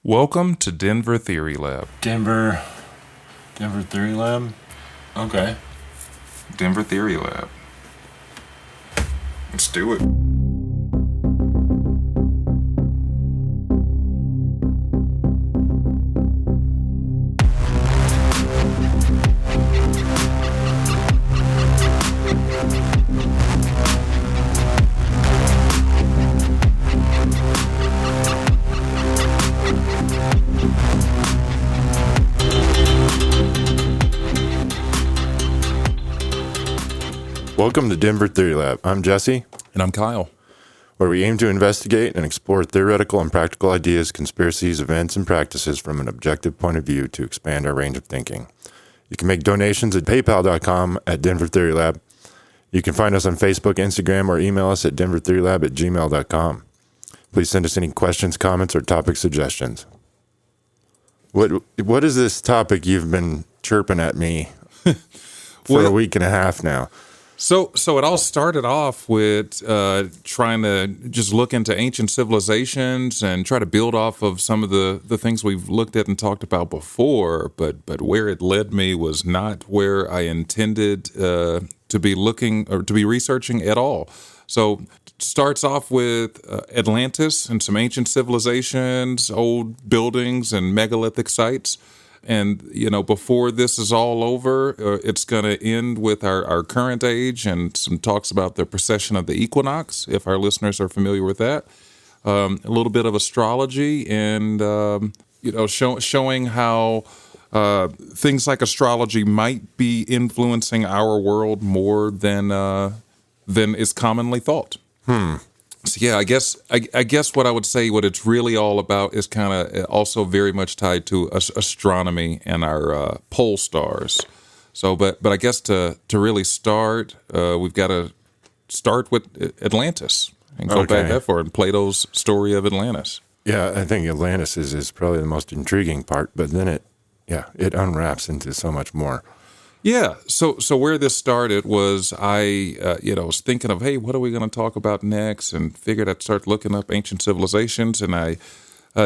Welcome to Denver Theory Lab. Denver Theory Lab? Okay. Denver Theory Lab. Let's do it. Welcome to Denver Theory Lab. I'm Jesse, And I'm Kyle. where we aim to investigate and explore theoretical and practical ideas, conspiracies, events, and practices from an objective point of view to expand our range of thinking. You can make donations at paypal.com at Denver Theory Lab. You can find us on Facebook, Instagram, or email us at denvertheorylab@gmail.com. Please send us any questions, comments, or topic suggestions. What is this topic you've been chirping at me for a week and a half now? So it all started off with trying to just look into ancient civilizations and try to build off of some of the things we've looked at and talked about before, but where it led me was not where I intended to be looking or to be researching at all. So it starts off with Atlantis and some ancient civilizations, old buildings and megalithic sites. And, before this is all over, it's going to end with our current age and some talks about the procession of the Equinox, if our listeners are familiar with that. A little bit of astrology and, showing how things like astrology might be influencing our world more than is commonly thought. So yeah, I guess what I would say, what it's really all about is kind of also very much tied to astronomy and our pole stars. So, but I guess to really start, we've got to start with Atlantis and go back that far in Plato's story of Atlantis. Yeah, I think Atlantis is probably the most intriguing part, but then it unwraps into so much more. Yeah, so where this started was I was thinking of, hey, what are we going to talk about next? And figured I'd start looking up ancient civilizations, and I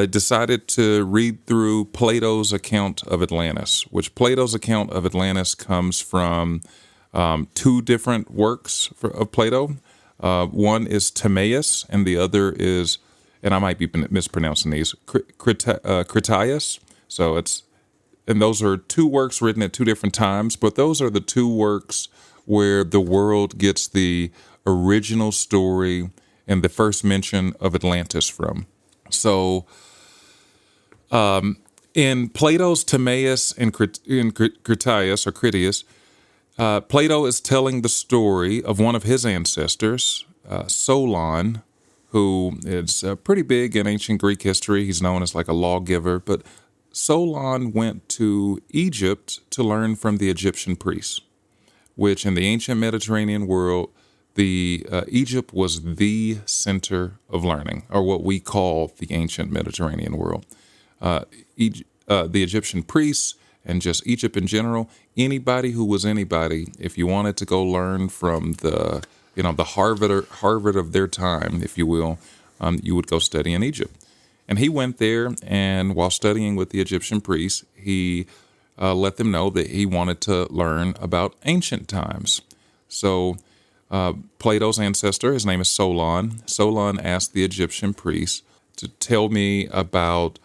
decided to read through Plato's account of Atlantis, which Plato's account of Atlantis comes from two different works of Plato. One is Timaeus, and the other is, and I might be mispronouncing these, Critias. And those are two works written at two different times, but those are the two works where the world gets the original story and the first mention of Atlantis from. So in Plato's Timaeus and Critias, Plato is telling the story of one of his ancestors, Solon, who is pretty big in ancient Greek history. He's known as like a lawgiver, but Solon went to Egypt to learn from the Egyptian priests, which in the ancient Mediterranean world, Egypt was the center of learning, or what we call the ancient Mediterranean world. The Egyptian priests and just Egypt in general, anybody who was anybody, if you wanted to go learn from the Harvard of their time, if you will, you would go study in Egypt. And he went there, and while studying with the Egyptian priests, he let them know that he wanted to learn about ancient times. So Plato's ancestor, his name is Solon. Solon asked the Egyptian priests to tell me about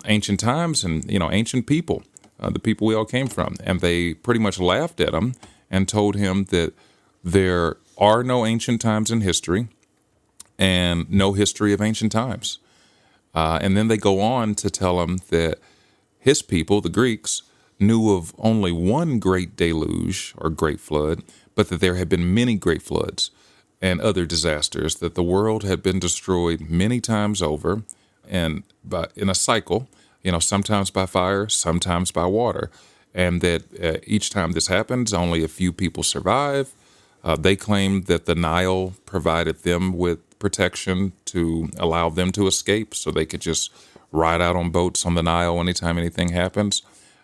ancient times and, ancient people, the people we all came from. And they pretty much laughed at him and told him that there are no ancient times in history and no history of ancient times. And then they go on to tell him that his people, the Greeks, knew of only one great deluge or great flood, but that there had been many great floods and other disasters, that the world had been destroyed many times over and in a cycle, sometimes by fire, sometimes by water, and that each time this happens, only a few people survive. They claimed that the Nile provided them with protection to allow them to escape so they could just ride out on boats on the Nile anytime anything happens.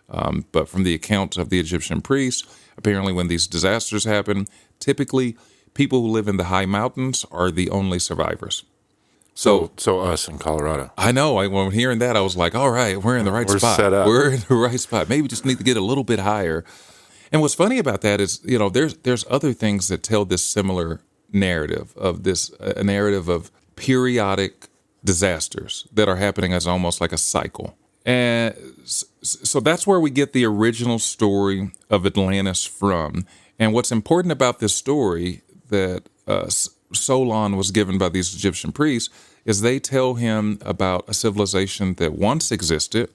But from the account of the Egyptian priests, apparently when these disasters happen, typically people who live in the high mountains are the only survivors. So us in Colorado. I know. When hearing that, I was like, all right, we're in the right We're spot. set up. We're in the right spot. Maybe just need to get a little bit higher. And what's funny about that is, there's other things that tell this similar narrative of this, a narrative of periodic disasters that are happening as almost like a cycle. And so that's where we get the original story of Atlantis from. And what's important about this story that Solon was given by these Egyptian priests is they tell him about a civilization that once existed,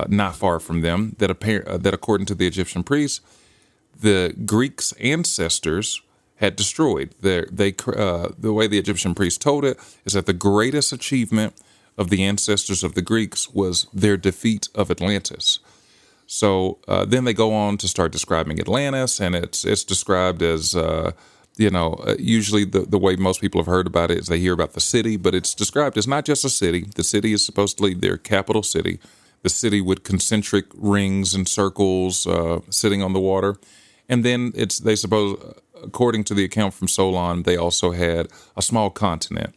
not far from them, that according to the Egyptian priests, the Greeks' ancestors had destroyed. The way the Egyptian priests told it is that the greatest achievement of the ancestors of the Greeks was their defeat of Atlantis. So then they go on to start describing Atlantis, and it's described as, usually the way most people have heard about it is they hear about the city, but it's described as not just a city. The city is supposedly their capital city, the city with concentric rings and circles sitting on the water. And then they suppose, according to the account from Solon, they also had a small continent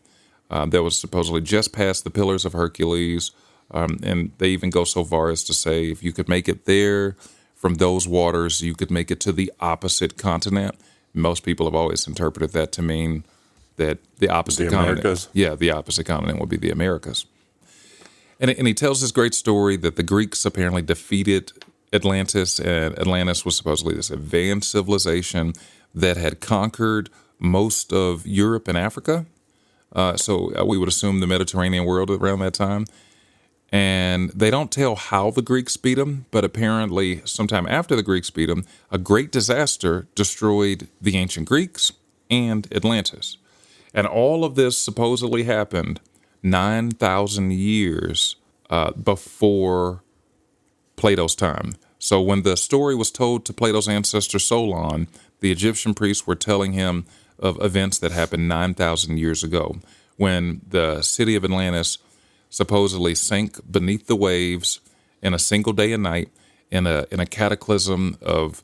that was supposedly just past the Pillars of Hercules. And they even go so far as to say if you could make it there from those waters, you could make it to the opposite continent. Most people have always interpreted that to mean that the opposite continent. Americas? Yeah, the opposite continent would be the Americas. And he tells this great story that the Greeks apparently defeated Atlantis, and Atlantis was supposedly this advanced civilization that had conquered most of Europe and Africa. So we would assume the Mediterranean world around that time. And they don't tell how the Greeks beat them, but apparently sometime after the Greeks beat them, a great disaster destroyed the ancient Greeks and Atlantis. And all of this supposedly happened 9,000 years before Plato's time. So when the story was told to Plato's ancestor Solon, the Egyptian priests were telling him of events that happened 9,000 years ago, when the city of Atlantis supposedly sank beneath the waves in a single day and night in a cataclysm of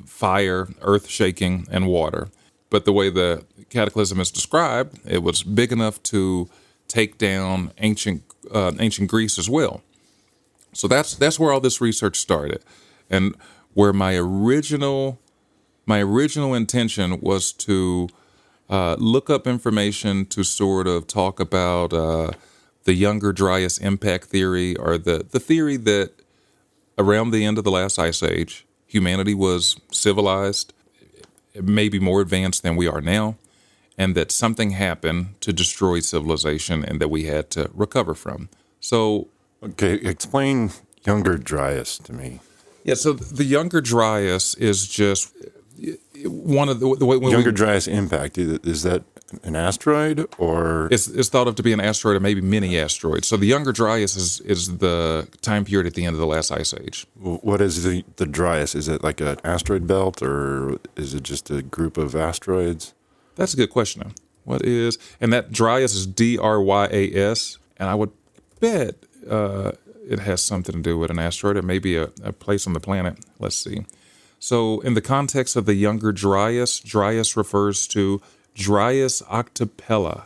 fire, earth shaking, and water. But the way the cataclysm is described, it was big enough to take down ancient Greece as well. So that's where all this research started, and where my original intention was to look up information to sort of talk about the Younger Dryas impact theory, or the theory that around the end of the last ice age, humanity was civilized, maybe more advanced than we are now, and that something happened to destroy civilization and that we had to recover from. So, Okay, explain Younger Dryas to me. yeah, so the Younger Dryas is just one of the way Younger Dryas impact, is that an asteroid or? It's thought of to be an asteroid or maybe mini asteroids. So the Younger Dryas is the time period at the end of the last ice age. What is the Dryas? Is it like an asteroid belt, or is it just a group of asteroids? That's a good question. What is, and that Dryas is Dryas, and I would bet it has something to do with an asteroid. It may be a place on the planet. Let's see. So in the context of the Younger Dryas, Dryas refers to Dryas octopella.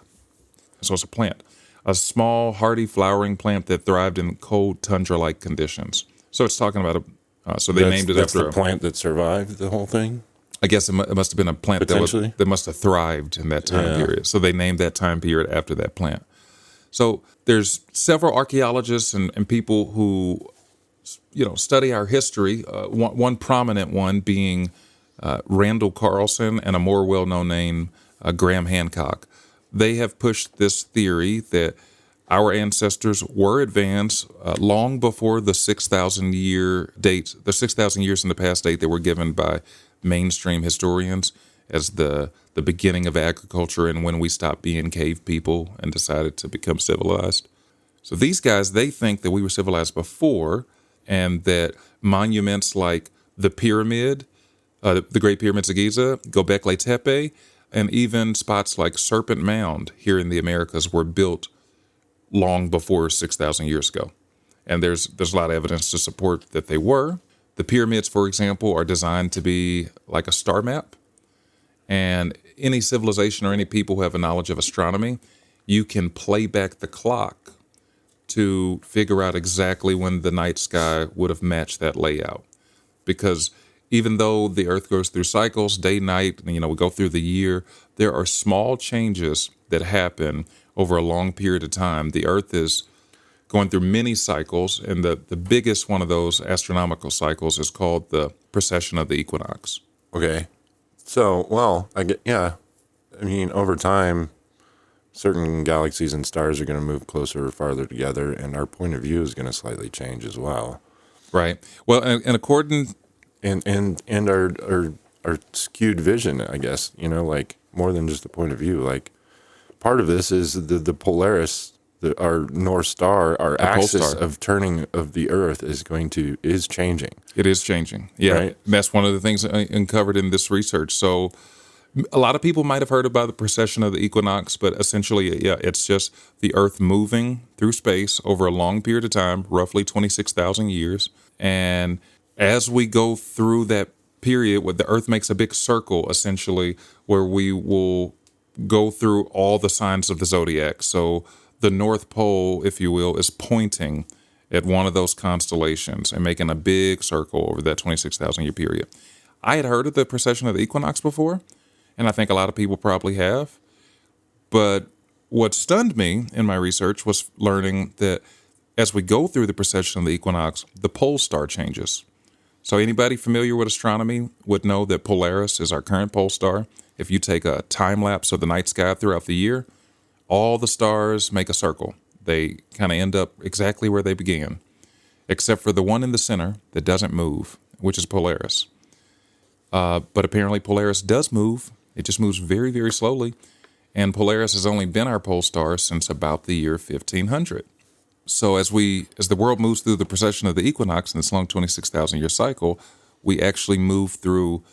So it's a plant, a small, hardy, flowering plant that thrived in cold tundra-like conditions. So it's talking about so they named it that's after the plant that survived the whole thing? I guess it must have been a plant that must have thrived in that time period. So they named that time period after that plant. So there's several archaeologists and people who, study our history. One prominent one being Randall Carlson, and a more well-known name, Graham Hancock. They have pushed this theory that our ancestors were advanced long before the 6,000 year date, the 6,000 years in the past date that were given by mainstream historians as the beginning of agriculture and when we stopped being cave people and decided to become civilized. So these guys, they think that we were civilized before, and that monuments like the pyramid, the Great Pyramids of Giza, Göbekli Tepe, and even spots like Serpent Mound here in the Americas were built long before 6,000 years ago. And there's a lot of evidence to support that they were. The pyramids, for example, are designed to be like a star map. And any civilization or any people who have a knowledge of astronomy, you can play back the clock to figure out exactly when the night sky would have matched that layout. Because even though the Earth goes through cycles, day, night, we go through the year, there are small changes that happen over a long period of time. The Earth is going through many cycles, and the biggest one of those astronomical cycles is called the precession of the equinox. Okay. So, well, over time, certain galaxies and stars are going to move closer or farther together, and our point of view is going to slightly change as well. Right. Well, and according... And our skewed vision, I guess, like more than just the point of view. Like part of this is the Polaris, our North Star, our axis of turning of the Earth is changing. It is changing. Yeah. Right? That's one of the things uncovered in this research. So a lot of people might have heard about the precession of the equinox, but essentially, yeah, it's just the Earth moving through space over a long period of time, roughly 26,000 years. And as we go through that period, where the Earth makes a big circle, essentially, where we will go through all the signs of the zodiac. So the North Pole, if you will, is pointing at one of those constellations and making a big circle over that 26,000 year period. I had heard of the precession of the equinox before, and I think a lot of people probably have. But what stunned me in my research was learning that as we go through the precession of the equinox, the pole star changes. So anybody familiar with astronomy would know that Polaris is our current pole star. If you take a time lapse of the night sky throughout the year, all the stars make a circle. They kind of end up exactly where they began, except for the one in the center that doesn't move, which is Polaris. But apparently Polaris does move. It just moves very, very slowly. And Polaris has only been our pole star since about the year 1500. So as the world moves through the precession of the equinox in this long 26,000 year cycle, we actually move through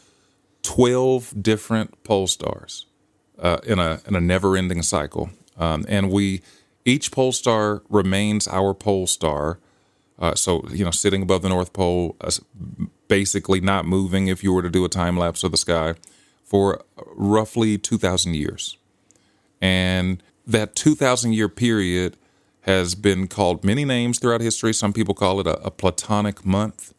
12 different pole stars in a never-ending cycle, and each pole star remains our pole star. So sitting above the North Pole, basically not moving if you were to do a time lapse of the sky for roughly 2,000 years, and that 2,000 year period has been called many names throughout history. Some people call it a Platonic month,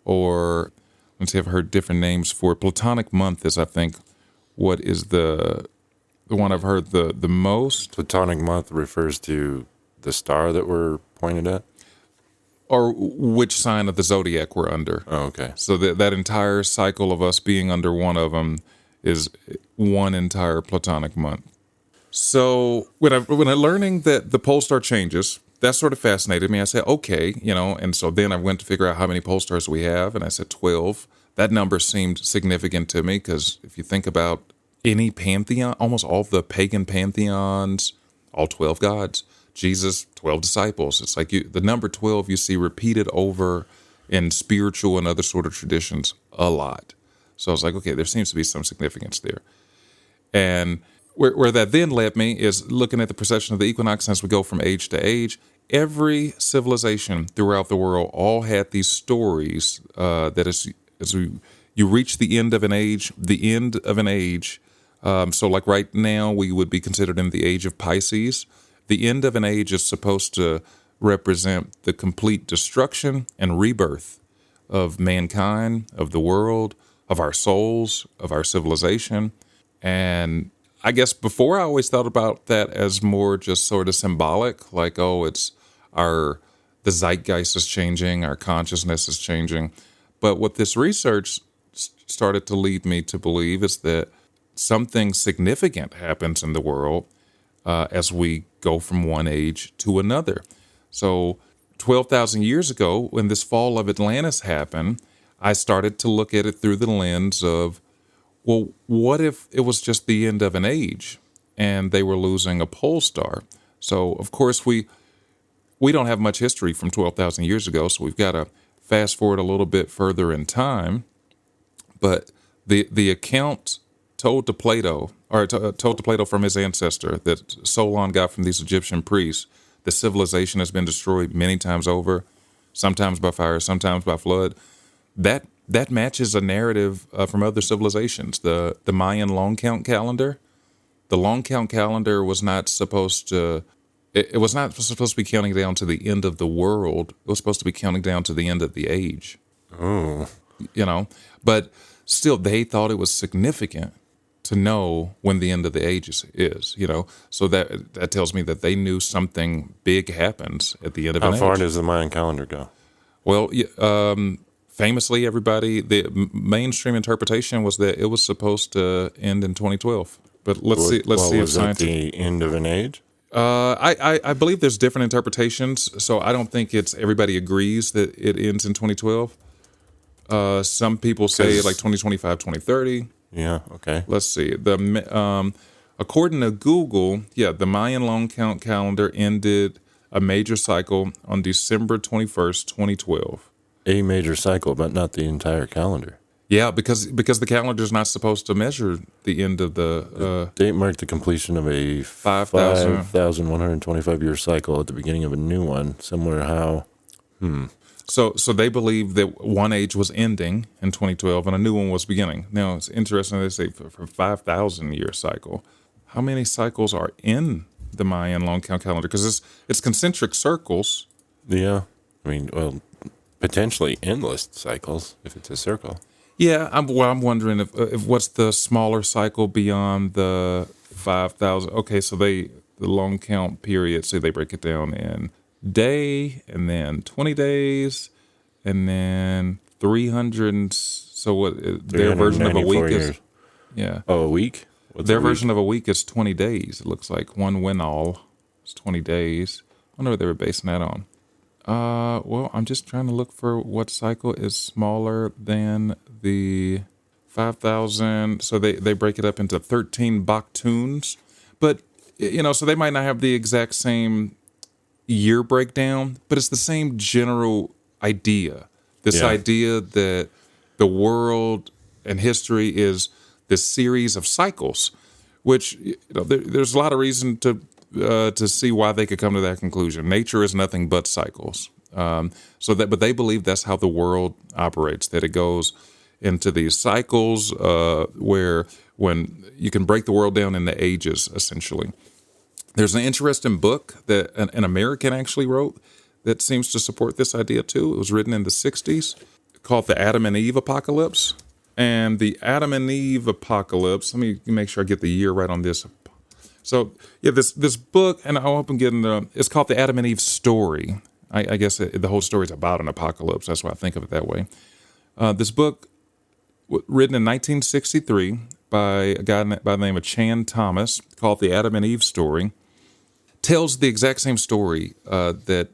or let's see, I've heard different names for it. Platonic month is, I think, what is the one I've heard the most. Platonic month refers to the star that we're pointed at? Or which sign of the zodiac we're under. Oh, okay. So that entire cycle of us being under one of them is one entire Platonic month. So when I learning that the pole star changes, that sort of fascinated me. I said, okay, and so then I went to figure out how many pole stars we have, and I said 12. That number seemed significant to me because if you think about any pantheon, almost all the pagan pantheons, all 12 gods, Jesus, 12 disciples. It's like the number 12 you see repeated over in spiritual and other sort of traditions a lot. So I was like, okay, there seems to be some significance there. And where that then led me is looking at the precession of the equinox as we go from age to age. Every civilization throughout the world all had these stories that as you reach the end of an age, so like right now we would be considered in the age of Pisces. The end of an age is supposed to represent the complete destruction and rebirth of mankind, of the world, of our souls, of our civilization. And I guess before I always thought about that as more just sort of symbolic, like, it's the zeitgeist is changing, our consciousness is changing. But what this research started to lead me to believe is that something significant happens in the world as we go from one age to another. So 12,000 years ago, when this fall of Atlantis happened, I started to look at it through the lens of, well, what if it was just the end of an age and they were losing a pole star? So, of course, we don't have much history from 12,000 years ago, so we've got to fast forward a little bit further in time. But the account told to Plato from his ancestor that Solon got from these Egyptian priests, the civilization has been destroyed many times over, sometimes by fire, sometimes by flood. That matches a narrative from other civilizations. The Mayan long count calendar, the long count calendar was not supposed to. It was not supposed to be counting down to the end of the world. It was supposed to be counting down to the end of the age. Oh. But still, they thought it was significant to know when the end of the ages is. So that tells me that they knew something big happens at the end of an age. How far does the Mayan calendar go? Well, famously, the mainstream interpretation was that it was supposed to end in 2012. But let's see if was that science. the end of an age? I believe there's different interpretations, so I don't think everybody agrees that it ends in 2012. Some people say like 2025, 2030. Yeah, okay. Let's see. According to Google, the Mayan long count calendar ended a major cycle on December 21st, 2012. A major cycle, but not the entire calendar. Yeah, because the calendar is not supposed to measure the end of the date marked the completion of a 5,125 year cycle at the beginning of a new one. Similar how? So they believe that one age was ending in 2012 and a new one was beginning. Now, it's interesting they say for 5,000 year cycle. How many cycles are in the Mayan long count calendar? Because it's concentric circles. Yeah. I mean, well, potentially endless cycles if it's a circle. Yeah, I'm wondering if what's the smaller cycle beyond the 5,000. Okay, so the long count period, say they break it down in day and then 20 days and then 300. So what their version of a week is? Yeah. Oh, a week? What's their a week? version of a week is 20 days. It looks like one win-all is 20 days. I wonder what they were basing that on. Well, I'm just trying to look for what cycle is smaller than the 5,000. So they break it up into 13 baktuns. But, so they might not have the exact same year breakdown, but it's the same general idea. This idea that the world and history is this series of cycles, which there's a lot of reason to see why they could come to that conclusion. Nature is nothing but cycles. But they believe that's how the world operates, that it goes into these cycles where when you can break the world down into ages, essentially. There's an interesting book that an American actually wrote that seems to support this idea too. It was written in the 60s, called The Adam and Eve Apocalypse. And the Adam and Eve Apocalypse, let me make sure I get the year right on this. So, this book, and I hope I'm getting it's called The Adam and Eve Story. I guess the whole story is about an apocalypse. That's why I think of it that way. This book, written in 1963 by a guy by the name of Chan Thomas, called The Adam and Eve Story, tells the exact same story that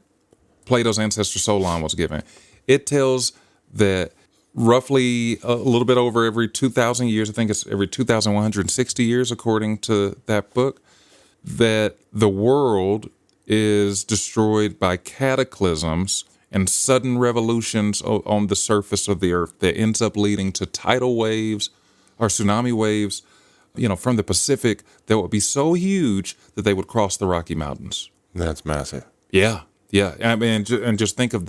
Plato's ancestor Solon was given. It tells that roughly a little bit over every 2,000 years, I think it's every 2,160 years, according to that book, that the world is destroyed by cataclysms and sudden revolutions on the surface of the earth that ends up leading to tidal waves or tsunami waves, from the Pacific that would be so huge that they would cross the Rocky Mountains. That's massive. Yeah. I mean, and just think of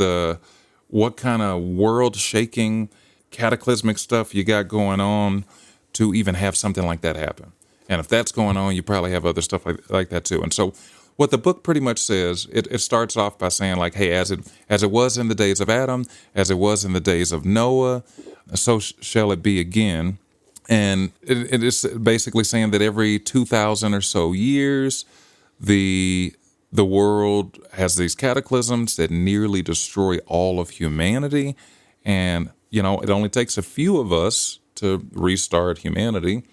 what kind of world-shaking, cataclysmic stuff you got going on to even have something like that happen. And if that's going on, you probably have other stuff like that too. And so what the book pretty much says, it starts off by saying like, hey, as it was in the days of Adam, as it was in the days of Noah, so shall it be again. And it is basically saying that every 2,000 or so years, the world has these cataclysms that nearly destroy all of humanity. And, it only takes a few of us to restart humanity.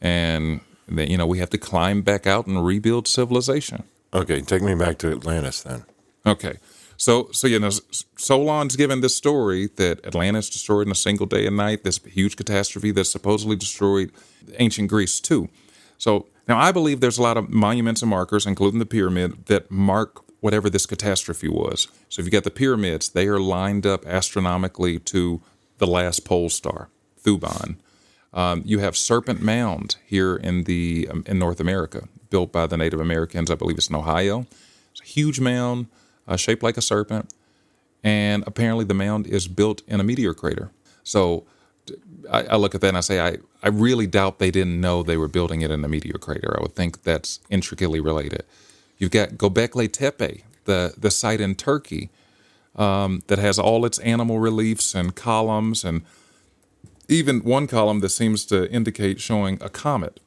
And then, we have to climb back out and rebuild civilization. Okay, take me back to Atlantis then. Okay. So Solon's given this story that Atlantis destroyed in a single day and night, this huge catastrophe that supposedly destroyed ancient Greece too. So now I believe there's a lot of monuments and markers, including the pyramid, that mark whatever this catastrophe was. So if you got the pyramids, they are lined up astronomically to the last pole star, Thuban. You have Serpent Mound here in North America, built by the Native Americans. I believe it's in Ohio. It's a huge mound shaped like a serpent, and apparently the mound is built in a meteor crater. So I look at that and I say, I really doubt they didn't know they were building it in a meteor crater. I would think that's intricately related. You've got Göbekli Tepe, the site in Turkey that has all its animal reliefs and columns, and even one column that seems to indicate showing a comet.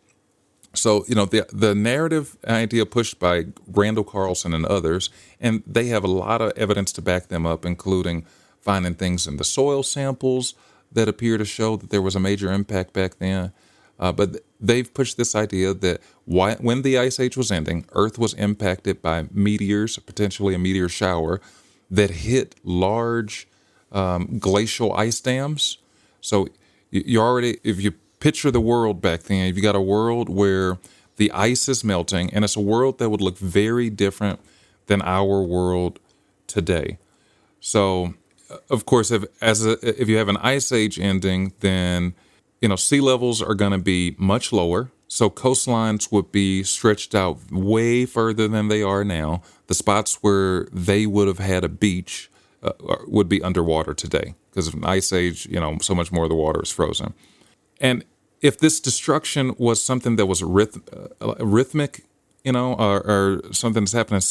So, the narrative idea pushed by Randall Carlson and others, and they have a lot of evidence to back them up, including finding things in the soil samples that appear to show that there was a major impact back then. But they've pushed this idea that when the Ice Age was ending, Earth was impacted by meteors, potentially a meteor shower, that hit large glacial ice dams. So you already, if you picture the world back then, you've got a world where the ice is melting, and it's a world that would look very different than our world today. So, of course, if you have an ice age ending, then sea levels are going to be much lower. So coastlines would be stretched out way further than they are now. The spots where they would have had a beach would be underwater today because of an ice age. So much more of the water is frozen. And if this destruction was something that was rhythmic, or something that's happening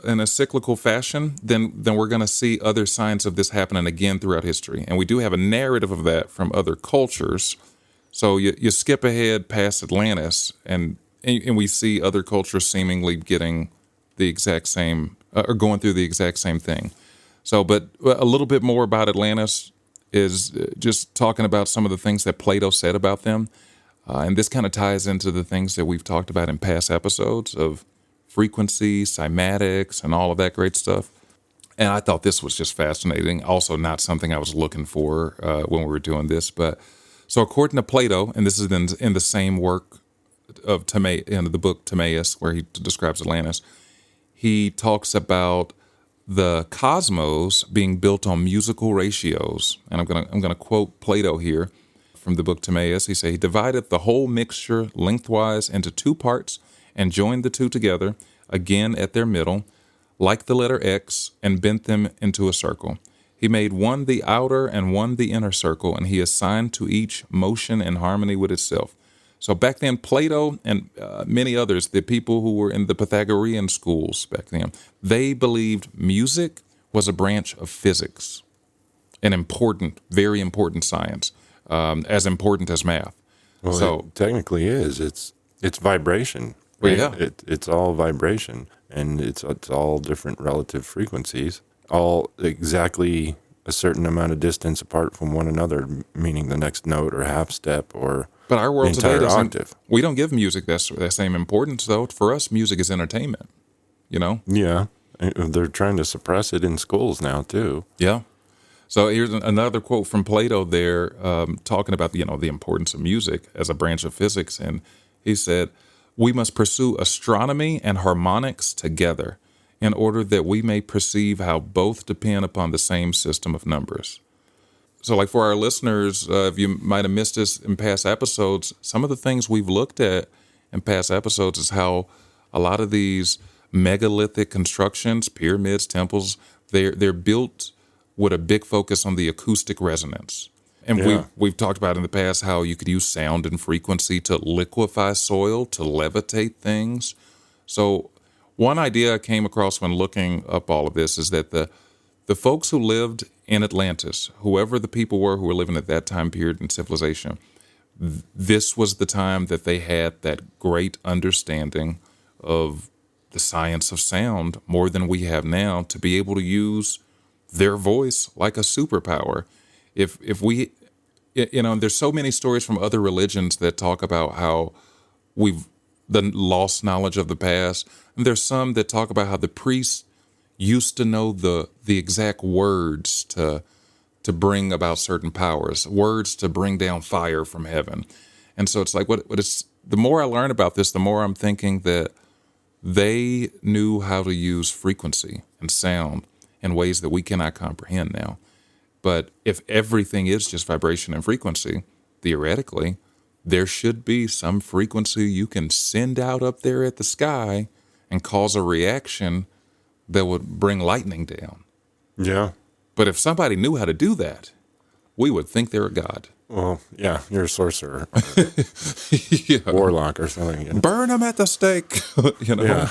in a cyclical fashion, then we're going to see other signs of this happening again throughout history. And we do have a narrative of that from other cultures. So you skip ahead past Atlantis, and we see other cultures seemingly getting the exact same, or going through the exact same thing. So, but a little bit more about Atlantis is just talking about some of the things that Plato said about them. And this kind of ties into the things that we've talked about in past episodes of frequency, cymatics, and all of that great stuff. And I thought this was just fascinating. Also, not something I was looking for when we were doing this. But so, according to Plato, and this is in the same work of the book Timaeus, where he describes Atlantis, he talks about the cosmos being built on musical ratios. And I'm gonna quote Plato here from the book Timaeus. He said, he divided the whole mixture lengthwise into two parts and joined the two together, again at their middle, like the letter X, and bent them into a circle. He made one the outer and one the inner circle, and he assigned to each motion and harmony with itself. So back then, Plato and many others, the people who were in the Pythagorean schools back then, they believed music was a branch of physics, an important, very important science, as important as math. Well, so it technically is. It's vibration. Well, right? yeah. It's all vibration, and it's all different relative frequencies, all exactly a certain amount of distance apart from one another, meaning the next note or half step or But our world the today entire doesn't. octave. We don't give music that same importance, though. For us, music is entertainment. Yeah, they're trying to suppress it in schools now too. Yeah. So here's another quote from Plato there, talking about the importance of music as a branch of physics, and he said, "We must pursue astronomy and harmonics together, in order that we may perceive how both depend upon the same system of numbers." So, like for our listeners, if you might have missed this in past episodes, some of the things we've looked at in past episodes is how a lot of these megalithic constructions, pyramids, temples, they're built with a big focus on the acoustic resonance. And we've talked about in the past how you could use sound and frequency to liquefy soil, to levitate things. So one idea I came across when looking up all of this is that the folks who lived in Atlantis, whoever the people were who were living at that time period in civilization, this was the time that they had that great understanding of the science of sound more than we have now to be able to use their voice like a superpower. If we, there's so many stories from other religions that talk about how we've the lost knowledge of the past. And there's some that talk about how the priests used to know the exact words to bring about certain powers, words to bring down fire from heaven. And so it's like what it's the more I learn about this, the more I'm thinking that they knew how to use frequency and sound in ways that we cannot comprehend now. But if everything is just vibration and frequency, theoretically, there should be some frequency you can send out up there at the sky and cause a reaction that would bring lightning down. Yeah. But if somebody knew how to do that, we would think they're a god. Well, yeah, you're a sorcerer, Yeah. warlock, or something. Burn them at the stake. Yeah.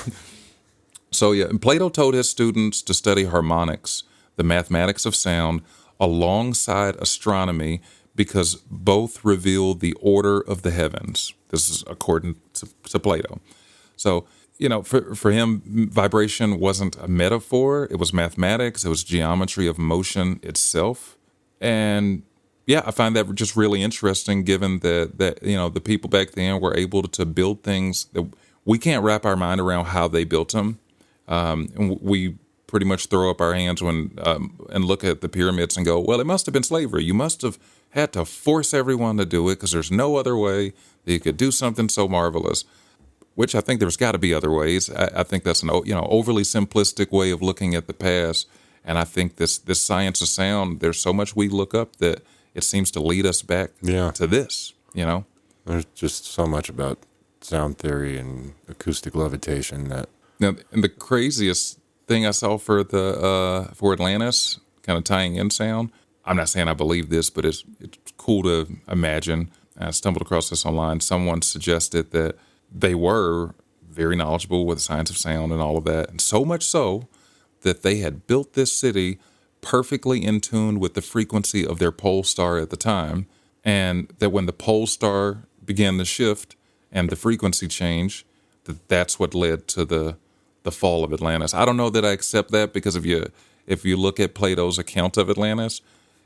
So yeah, and Plato told his students to study harmonics, the mathematics of sound, alongside astronomy, because both reveal the order of the heavens. This is according to Plato. So, for him, vibration wasn't a metaphor. It was mathematics. It was geometry of motion itself. And yeah, I find that just really interesting, given that the people back then were able to build things that we can't wrap our mind around how they built them. And we pretty much throw up our hands and look at the pyramids and go, well, it must have been slavery. You must have had to force everyone to do it because there's no other way that you could do something so marvelous. Which I think there's got to be other ways. I think that's an overly simplistic way of looking at the past. And I think this science of sound, there's so much we look up that it seems to lead us back to this. There's just so much about sound theory and acoustic levitation that. Now, and the craziest thing I saw for Atlantis, kind of tying in sound. I'm not saying I believe this, but it's cool to imagine. I stumbled across this online. Someone suggested that they were very knowledgeable with the science of sound and all of that, and so much so that they had built this city perfectly in tune with the frequency of their pole star at the time, and that when the pole star began to shift and the frequency change, that's what led to the fall of Atlantis. I don't know that I accept that, because if you look at Plato's account of Atlantis,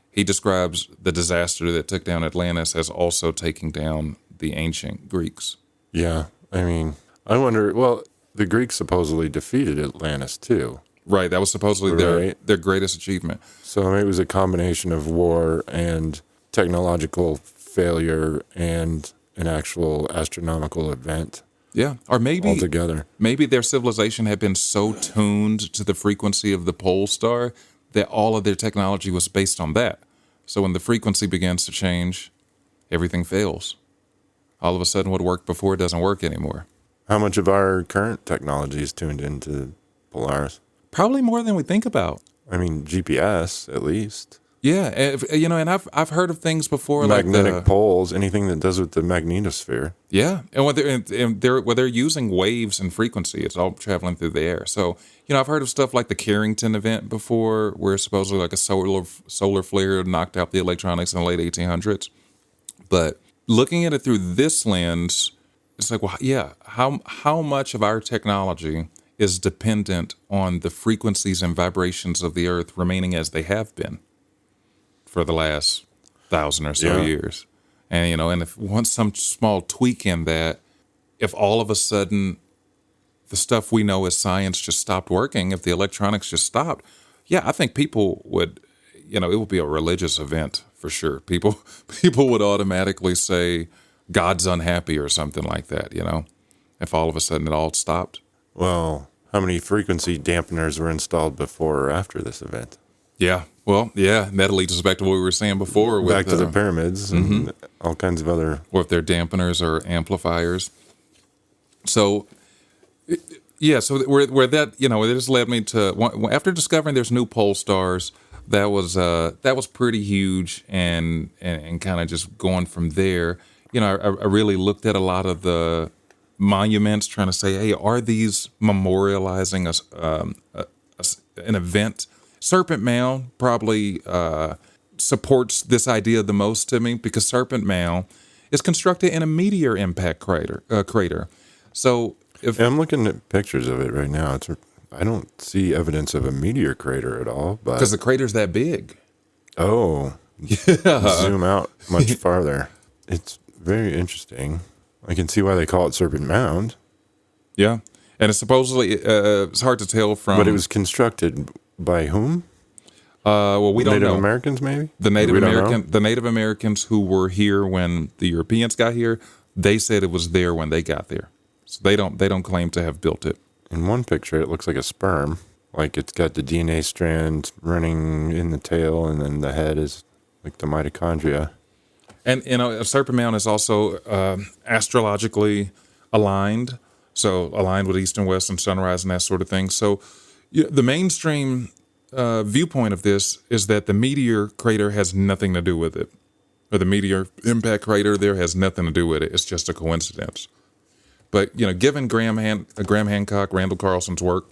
he describes the disaster that took down Atlantis as also taking down the ancient Greeks. Yeah, I mean, I wonder. Well, the Greeks supposedly defeated Atlantis too. Right, that was supposedly their greatest achievement. So it was a combination of war and technological failure and an actual astronomical event. Yeah, or maybe altogether. Maybe their civilization had been so tuned to the frequency of the pole star that all of their technology was based on that. So when the frequency begins to change, everything fails. All of a sudden, what worked before doesn't work anymore. How much of our current technology is tuned into Polaris? Probably more than we think about. I mean, GPS at least. Yeah, and I've heard of things before, magnetic like poles, anything that does with the magnetosphere. Yeah, and they're using waves and frequency. It's all traveling through the air. So I've heard of stuff like the Carrington event before, where supposedly like a solar flare knocked out the electronics in the late 1800s. But looking at it through this lens, it's like, well, yeah, how much of our technology is dependent on the frequencies and vibrations of the Earth remaining as they have been for the last 1,000 or so years. And, and if once some small tweak in that, if all of a sudden the stuff we know as science just stopped working, if the electronics just stopped, yeah, I think people would, it would be a religious event for sure. People would automatically say God's unhappy or something like that, if all of a sudden it all stopped. Well, how many frequency dampeners were installed before or after this event? Yeah. Well, yeah, that leads us back to what we were saying before. Back to the pyramids and all kinds of other... Or if they're dampeners or amplifiers. So, yeah, so where that, it just led me to... After discovering there's new pole stars, that was pretty huge, and kind of just going from there, I really looked at a lot of the monuments trying to say, hey, are these memorializing an event? Serpent Mound probably supports this idea the most to me, because Serpent Mound is constructed in a meteor impact crater. So I'm looking at pictures of it right now. I don't see evidence of a meteor crater at all. Because the crater's that big. Oh. Yeah. Zoom out much farther. It's very interesting. I can see why they call it Serpent Mound. Yeah. And it's supposedly, it's hard to tell from... But it was constructed by whom? Well, we don't know. Native Americans, maybe? The Native Americans who were here when the Europeans got here, they said it was there when they got there. So they don't claim to have built it. In one picture, it looks like a sperm. Like it's got the DNA strand running in the tail, and then the head is like the mitochondria. And, a Serpent Mound is also astrologically aligned. So aligned with east and west and sunrise and that sort of thing. So the mainstream viewpoint of this is that the meteor crater has nothing to do with it. or the meteor impact crater there has nothing to do with it. It's just a coincidence. But, given Graham Hancock, Randall Carlson's work,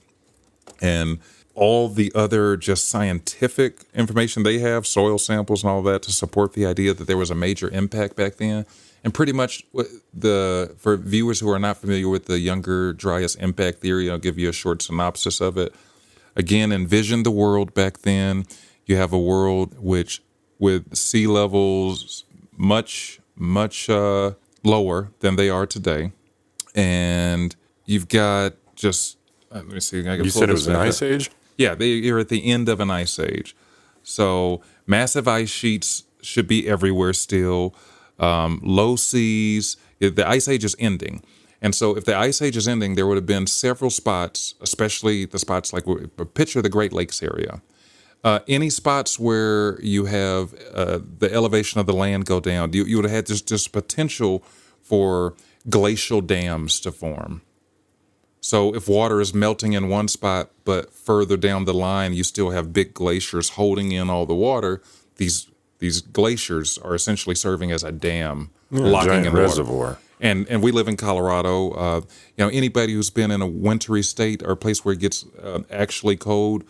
and all the other just scientific information they have, soil samples and all that to support the idea that there was a major impact back then. And pretty much for viewers who are not familiar with the Younger Dryas impact theory, I'll give you a short synopsis of it. Again, envision the world back then. You have a world with sea levels much, much lower than they are today. And you've got just, let me see. You said it was an ice age? Yeah, you're at the end of an ice age. So massive ice sheets should be everywhere still. Low seas. The ice age is ending. And so if the ice age is ending, there would have been several spots, especially the spots like, picture the Great Lakes area. Any spots where you have the elevation of the land go down, you would have had this potential for glacial dams to form. So if water is melting in one spot, but further down the line, you still have big glaciers holding in all the water, these glaciers are essentially serving as a dam, locking in the reservoir. Water. And we live in Colorado. Anybody who's been in a wintry state or a place where it gets actually cold,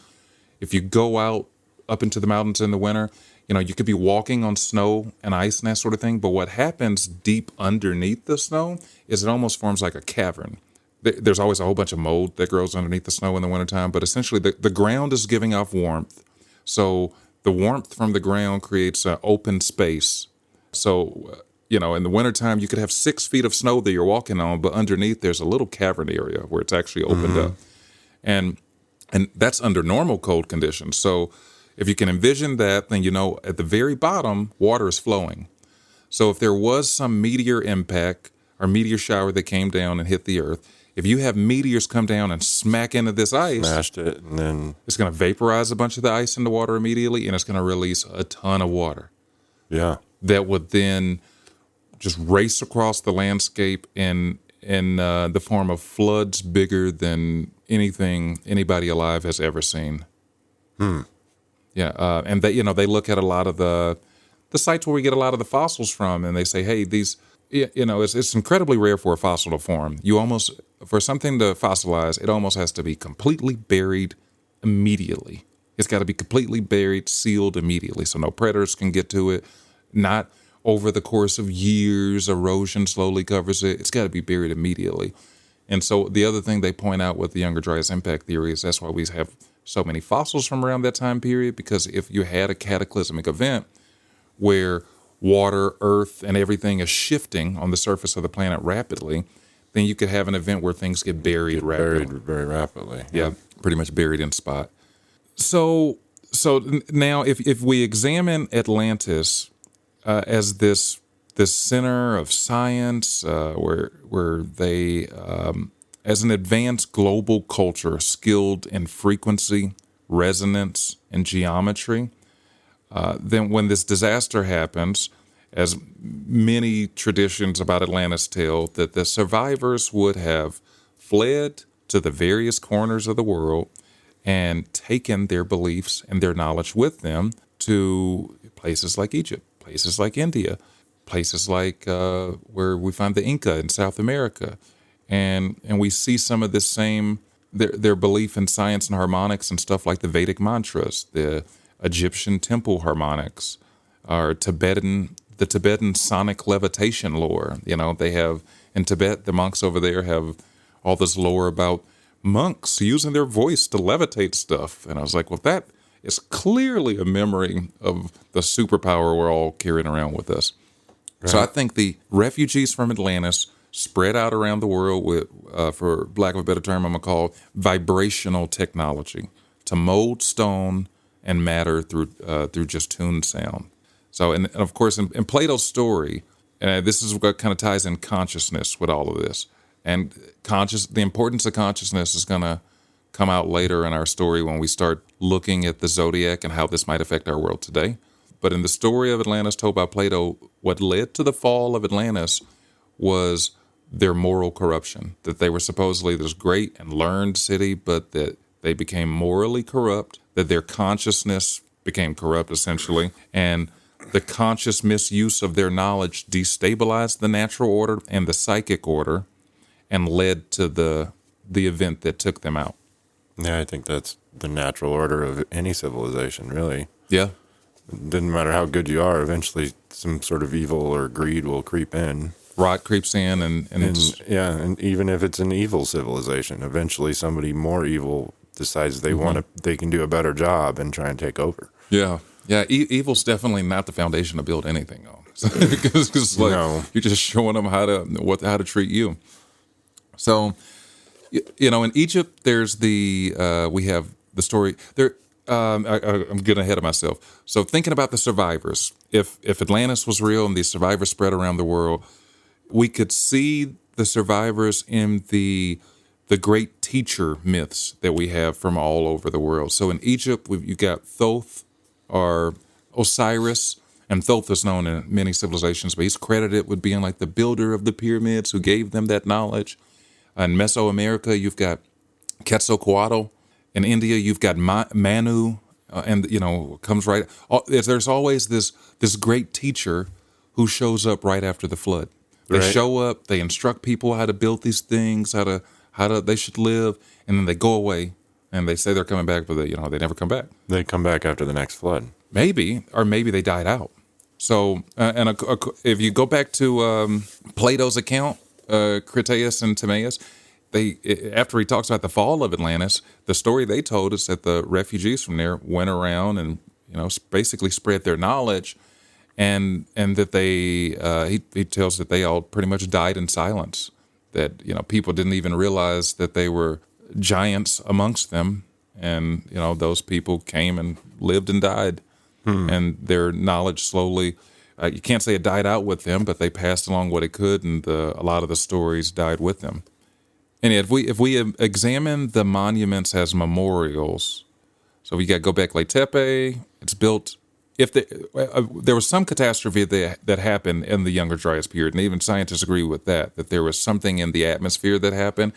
if you go out up into the mountains in the winter, you could be walking on snow and ice and that sort of thing. But what happens deep underneath the snow is it almost forms like a cavern. There's always a whole bunch of mold that grows underneath the snow in the wintertime. But essentially, the ground is giving off warmth. So the warmth from the ground creates an open space. So, in the wintertime, you could have 6 feet of snow that you're walking on, but underneath there's a little cavern area where it's actually opened up. And that's under normal cold conditions. So if you can envision that, then at the very bottom, water is flowing. So if there was some meteor impact or meteor shower that came down and hit the earth, if you have meteors come down and smack into this ice, smashed it, and then it's going to vaporize a bunch of the ice in the water immediately, and it's going to release a ton of water. Yeah. That would then just race across the landscape in the form of floods bigger than anything anybody alive has ever seen. Yeah, and they look at a lot of the sites where we get a lot of the fossils from, and they say, hey, these, it's incredibly rare for a fossil to form. For something to fossilize, it almost has to be completely buried immediately. It's got to be completely buried, sealed immediately, so no predators can get to it. Not over the course of years, erosion slowly covers it. It's got to be buried immediately. And so the other thing they point out with the Younger Dryas impact theory is that's why we have so many fossils from around that time period, because if you had a cataclysmic event where water, earth, and everything is shifting on the surface of the planet rapidly, then you could have an event where things get buried rapidly. Buried very rapidly. Yeah, pretty much buried in spot. So now if we examine Atlantis as this center of science, where they, as an advanced global culture skilled in frequency, resonance, and geometry, then when this disaster happens, as many traditions about Atlantis tell, that the survivors would have fled to the various corners of the world and taken their beliefs and their knowledge with them to places like Egypt, places like India, places like where we find the Inca in South America. And we see some of this same, their belief in science and harmonics and stuff like the Vedic mantras, the Egyptian temple harmonics, or the Tibetan sonic levitation lore. They have, in Tibet, the monks over there have all this lore about monks using their voice to levitate stuff. And I was like, well, that is clearly a memory of the superpower we're all carrying around with us. Right. So I think the refugees from Atlantis spread out around the world with, for lack of a better term, I'm going to call vibrational technology to mold stone and matter through just tuned sound. So, and of course, in Plato's story, and this is what kind of ties in consciousness with all of this. And the importance of consciousness is going to come out later in our story when we start looking at the zodiac and how this might affect our world today. But in the story of Atlantis told by Plato, what led to the fall of Atlantis was their moral corruption, that they were supposedly this great and learned city, but that they became morally corrupt, that their consciousness became corrupt, essentially, and the conscious misuse of their knowledge destabilized the natural order and the psychic order and led to the event that took them out. Yeah, I think that's the natural order of any civilization, really. Yeah. It doesn't matter how good you are, eventually some sort of evil or greed will creep in. Rot creeps in And even if it's an evil civilization, eventually somebody more evil decides they can do a better job and try and take over. yeah. Yeah, evil's definitely not the foundation to build anything on. Because like, No. you're just showing them how to treat you. So, in Egypt, there's we have the story there. I'm getting ahead of myself. So thinking about the survivors, if Atlantis was real and these survivors spread around the world, we could see the survivors in the great teacher myths that we have from all over the world. So in Egypt, you got Thoth or Osiris, and Thoth is known in many civilizations, but he's credited with being like the builder of the pyramids who gave them that knowledge. In Mesoamerica, you've got Quetzalcoatl. In India, you've got Manu, and comes right. There's always this great teacher who shows up right after the flood. They Right. show up, they instruct people how to build these things, how to they should live, and then they go away and they say they're coming back, but they never come back. They come back after the next flood. Maybe they died out. So, if you go back to Plato's account, Critias and Timaeus, after he talks about the fall of Atlantis, the story they told is that the refugees from there went around and basically spread their knowledge, and that he tells that they all pretty much died in silence. That people didn't even realize that they were giants amongst them, and those people came and lived and died, and their knowledge slowly. You can't say it died out with them, but they passed along what it could, and a lot of the stories died with them. And if we examine the monuments as memorials, so we got Göbekli Tepe, it's built. If there was some catastrophe that happened in the Younger Dryas period, and even scientists agree with that there was something in the atmosphere that happened.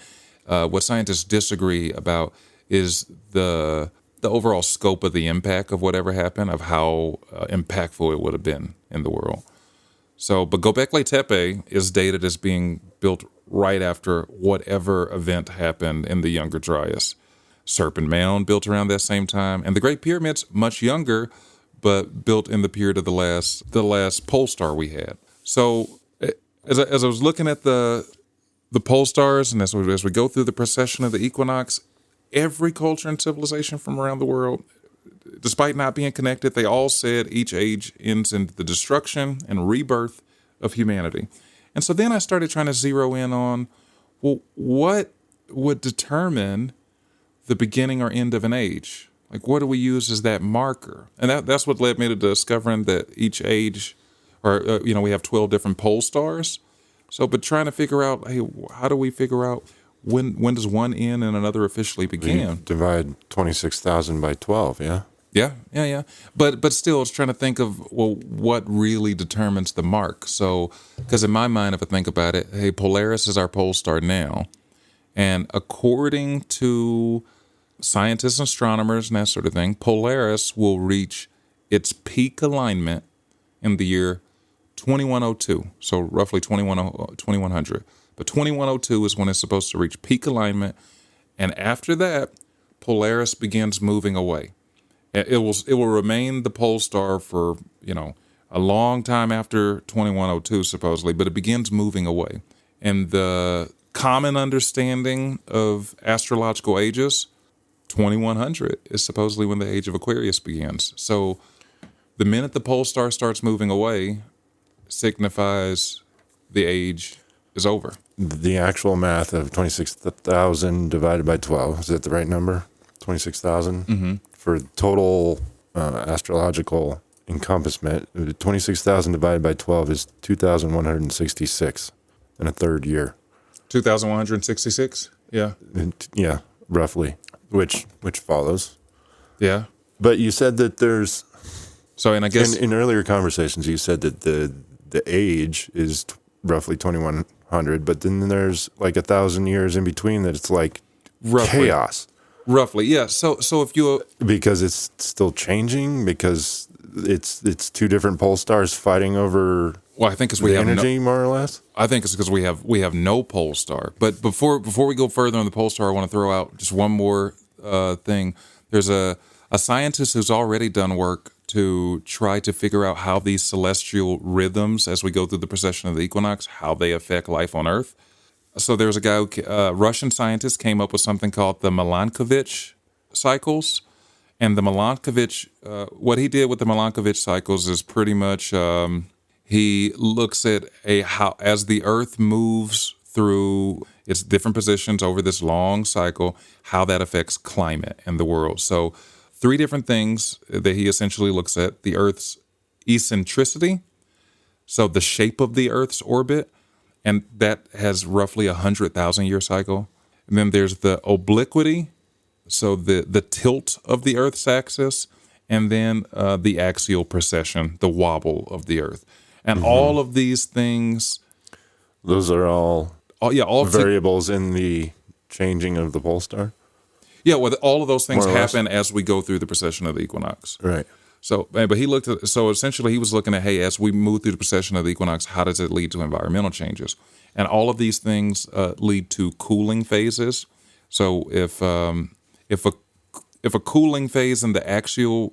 What scientists disagree about is the overall scope of the impact of whatever happened, of how impactful it would have been in the world. So, but Göbekli Tepe is dated as being built right after whatever event happened in the Younger Dryas. Serpent Mound built around that same time, and the Great Pyramids much younger, but built in the period of the last pole star we had. So, as I was looking at the pole stars, and as we go through the procession of the equinox, every culture and civilization from around the world, despite not being connected, they all said each age ends in the destruction and rebirth of humanity. And so then I started trying to zero in on, well, what would determine the beginning or end of an age? Like, what do we use as that marker? And that's what led me to discovering that each age, or we have 12 different pole stars. So, but trying to figure out, hey, how do we figure out when does one end and another officially begin? Divide 26,000 by 12, yeah? Yeah. But still, it's trying to think of, well, what really determines the mark? So, because in my mind, if I think about it, hey, Polaris is our pole star now. And according to scientists and astronomers and that sort of thing, Polaris will reach its peak alignment in the year 2102. So roughly 2100. But 2102 is when it's supposed to reach peak alignment. And after that, Polaris begins moving away. It will remain the pole star for, a long time after 2102, supposedly, but it begins moving away. And the common understanding of astrological ages, 2100 is supposedly when the age of Aquarius begins. So the minute the pole star starts moving away signifies the age is over. The actual math of 26,000 divided by 12, is that the right number? 26,000? Mm-hmm. For total astrological encompassment, 26,000 divided by 12 is 2,166 in a third year. 2,166? Yeah. Yeah, roughly, which follows. Yeah. But you said that there's... So, and I guess... In earlier conversations, you said that the age is roughly 2,100, but then there's like 1,000 years in between that it's like roughly. Chaos. Roughly, yeah. So if you... Because it's still changing, because it's two different pole stars fighting over Well, I think because we the have energy, more or less. I think it's because we have no pole star. But before we go further on the pole star, I want to throw out just one more thing. There's a scientist who's already done work to try to figure out how these celestial rhythms, as we go through the precession of the equinox, how they affect life on Earth. So there's a guy, Russian scientist, came up with something called the Milankovitch cycles. And the Milankovitch, what he did with the Milankovitch cycles is pretty much he looks at how as the Earth moves through its different positions over this long cycle, how that affects climate and the world. So 3 different things that he essentially looks at: the Earth's eccentricity, so the shape of the Earth's orbit, and that has roughly 100,000 year cycle. And then there's the obliquity, so the tilt of the Earth's axis, and then the axial precession, the wobble of the Earth. And all of these things, those are all all variables in the changing of the pole star. Yeah, well, all of those things More or less. happen as we go through the precession of the equinox. Right. So, but he looked at, so essentially he was looking at, hey, as we move through the precession of the equinox, how does it lead to environmental changes? And all of these things lead to cooling phases. So if a cooling phase in the axial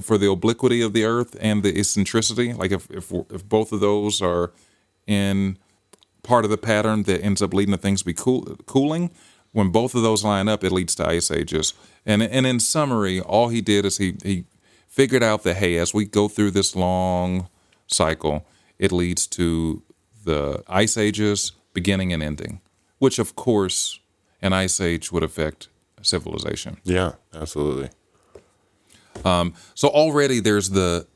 for the obliquity of the Earth and the eccentricity, like if both of those are in part of the pattern that ends up leading to things to be cooling, when both of those line up, it leads to ice ages. And in summary, all he did is he figured out that, hey, as we go through this long cycle, it leads to the ice ages beginning and ending, which of course an ice age would affect civilization. Yeah, absolutely. So already there's the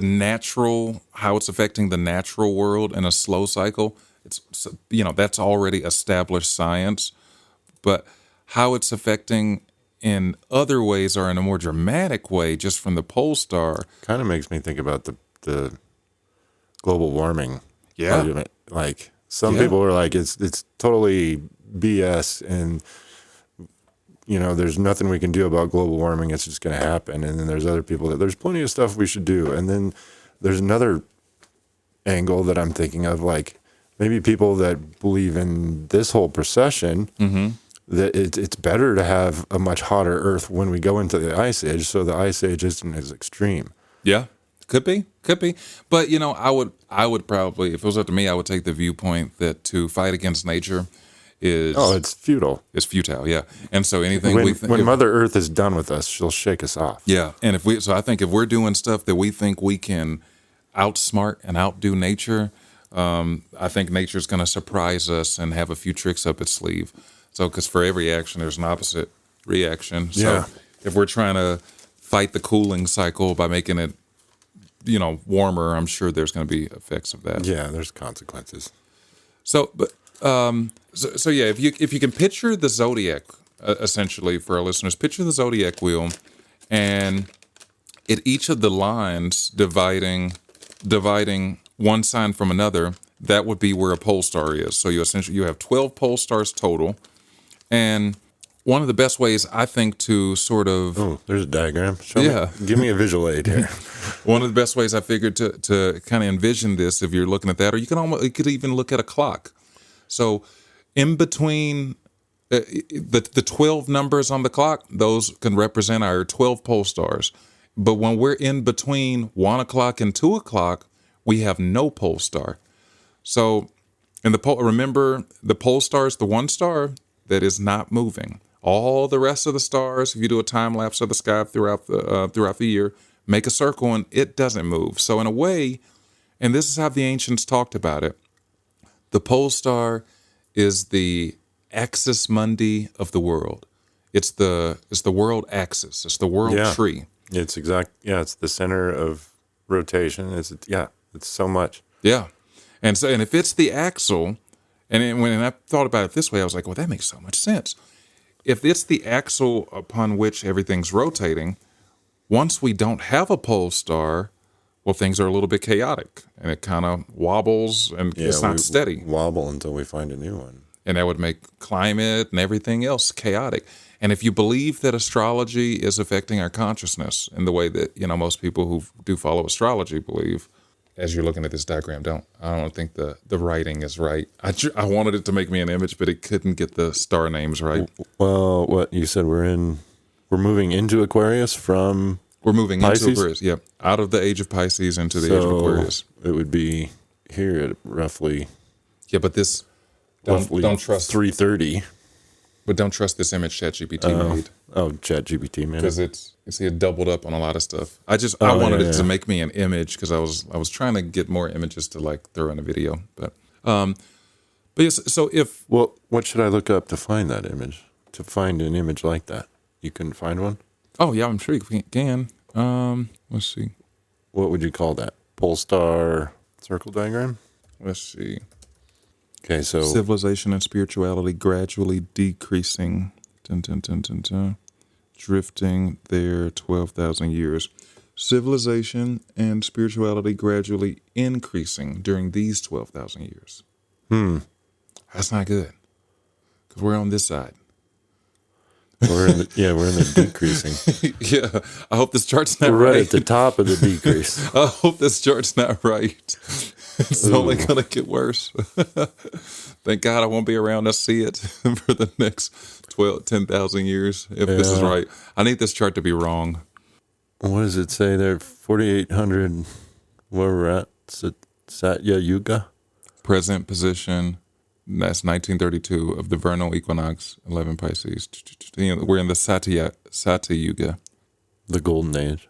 natural, how it's affecting the natural world in a slow cycle. It's, that's already established science, but how it's affecting in other ways or in a more dramatic way, just from the pole star. Kind of makes me think about the global warming argument. Like some people are like, it's totally BS, and there's nothing we can do about global warming. It's just going to happen. And then there's other people that there's plenty of stuff we should do. And then there's another angle that I'm thinking of, like maybe people that believe in this whole procession, that it's better to have a much hotter Earth when we go into the ice age, so the ice age isn't as extreme. Yeah, could be. But I would probably, if it was up to me, I would take the viewpoint that to fight against nature is it's futile. It's futile, yeah. And so anything when Mother Earth is done with us, she'll shake us off. Yeah, and I think if we're doing stuff that we think we can outsmart and outdo nature, I think nature's going to surprise us and have a few tricks up its sleeve. So, because for every action, there's an opposite reaction. So, if we're trying to fight the cooling cycle by making it, warmer, I'm sure there's going to be effects of that. Yeah, there's consequences. So, but yeah, if you can picture the zodiac, essentially for our listeners, picture the zodiac wheel, and at each of the lines dividing one sign from another, that would be where a pole star is. So you have 12 pole stars total. And one of the best ways, I think, to sort of... Oh, there's a diagram. Give me a visual aid here. One of the best ways I figured to kind of envision this, if you're looking at that, or you could even look at a clock. So in between the 12 numbers on the clock, those can represent our 12 pole stars. But when we're in between 1 o'clock and 2 o'clock, we have no pole star. So remember, the pole star is the one star that is not moving. All the rest of the stars, if you do a time lapse of the sky throughout the year, make a circle and it doesn't move. So in a way, and this is how the ancients talked about it, the pole star is the axis mundi of the world. It's the world axis. It's the world tree. It's it's the center of rotation. It's so much. Yeah. And if it's the axle, and when I thought about it this way, I was like, well, that makes so much sense. If it's the axle upon which everything's rotating, once we don't have a pole star, well, things are a little bit chaotic, and it kind of wobbles, and it's not steady. Wobble until we find a new one. And that would make climate and everything else chaotic. And if you believe that astrology is affecting our consciousness in the way that, most people who do follow astrology believe, as you're looking at this diagram, I don't think the writing is right. I wanted it to make me an image, but it couldn't get the star names right. Well, what you said, we're moving into Aquarius from We're moving Pisces? into Aquarius. Yep. Out of the age of Pisces into the age of Aquarius. It would be here at roughly Yeah, but this don't trust 3:30. But don't trust this image ChatGPT made. Oh, ChatGPT made Because it doubled up on a lot of stuff. I wanted it to make me an image because I was trying to get more images to like throw in a video. But yes, so what should I look up to find that image? To find an image like that, you couldn't find one. Oh yeah, I'm sure you can. Let's see. What would you call that? Pole star circle diagram. Let's see. Okay, so Civilization and spirituality gradually decreasing. Dun, dun, dun, dun, dun. Drifting there 12,000 years. Civilization and spirituality gradually increasing during these 12,000 years. That's not good. Because we're on this side. we're in the decreasing. Yeah, I hope this chart's not We're right. right at the top of the decrease. I hope this chart's not right. It's only going to get worse. Thank God I won't be around to see it for the next 10,000 years if this is right. I need this chart to be wrong. What does it say there? 4,800, where we're at? Satya Yuga? Present position, that's 1932 of the vernal equinox, 11 Pisces. We're in the Satya Yuga. The Golden Age.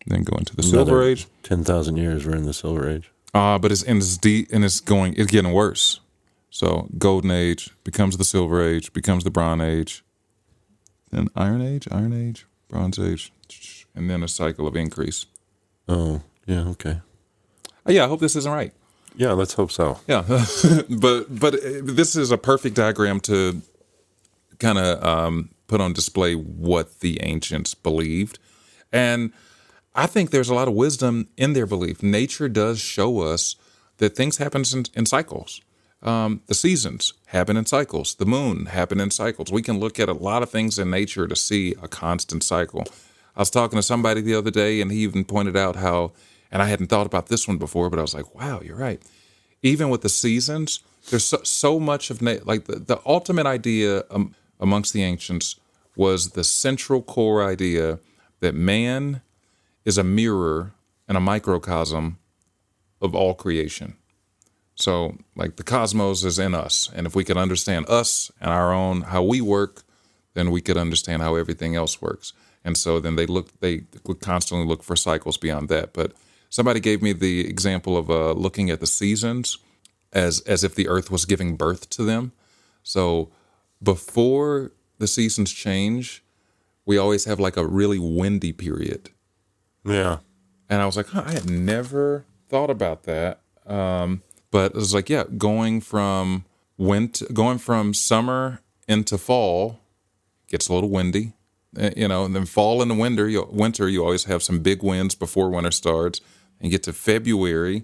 Then go into the Silver Age. 10,000 years, we're in the Silver Age. But it's getting worse. So Golden Age becomes the Silver Age, becomes the Bronze Age, then Iron Age, Bronze Age, and then a cycle of increase. Oh, yeah, okay. Yeah, I hope this isn't right. Yeah, let's hope so. Yeah, but this is a perfect diagram to kind of put on display what the ancients believed. And I think there's a lot of wisdom in their belief. Nature does show us that things happen in cycles. The seasons happen in cycles. The moon happen in cycles. We can look at a lot of things in nature to see a constant cycle. I was talking to somebody the other day, and he even pointed out how, and I hadn't thought about this one before, but I was like, wow, you're right. Even with the seasons, there's so much of, like the ultimate idea amongst the ancients was the central core idea that man is a mirror and a microcosm of all creation. So, like, the cosmos is in us, and if we could understand us and our own, how we work, then we could understand how everything else works. And so then they would constantly look for cycles beyond that. But somebody gave me the example of looking at the seasons as if the earth was giving birth to them. So before the seasons change, we always have like a really windy period. Yeah. And I was like, I had never thought about that. But it was like, yeah, going from summer into fall gets a little windy, and then fall and winter, you always have some big winds before winter starts. And you get to February,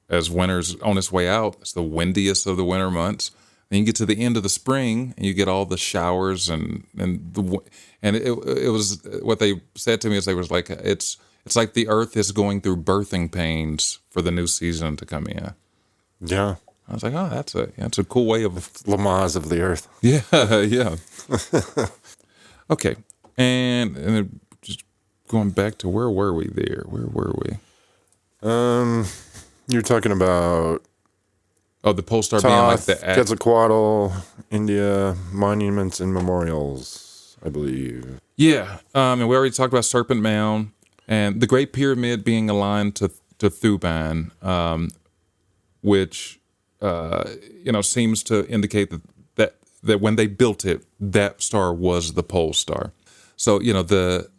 as winter's on its way out, it's the windiest of the winter months. Then you get to the end of the spring, and you get all the showers, and it was what they said to me is they was like, it's like the earth is going through birthing pains for the new season to come in. Yeah. I was like, oh, that's a cool way of Lamaze of the earth. Yeah, yeah. Okay, and then just going back to where were we there? Where were we? You're talking about the pole star being like Thoth, the Quetzalcoatl, India, monuments and memorials, I believe. Yeah, and we already talked about Serpent Mound and the Great Pyramid being aligned to Thuban, which seems to indicate that when they built it, that star was the pole star. So the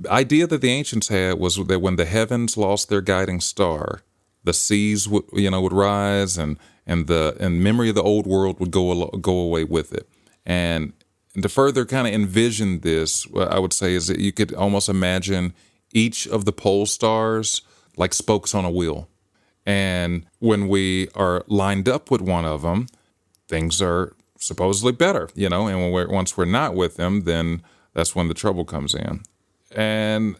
idea that the ancients had was that when the heavens lost their guiding star, the seas would rise, and memory of the old world would go away with it. And to further kind of envision this, what I would say is that you could almost imagine each of the pole stars like spokes on a wheel. And when we are lined up with one of them, things are supposedly better, and once we're not with them, then that's when the trouble comes in. And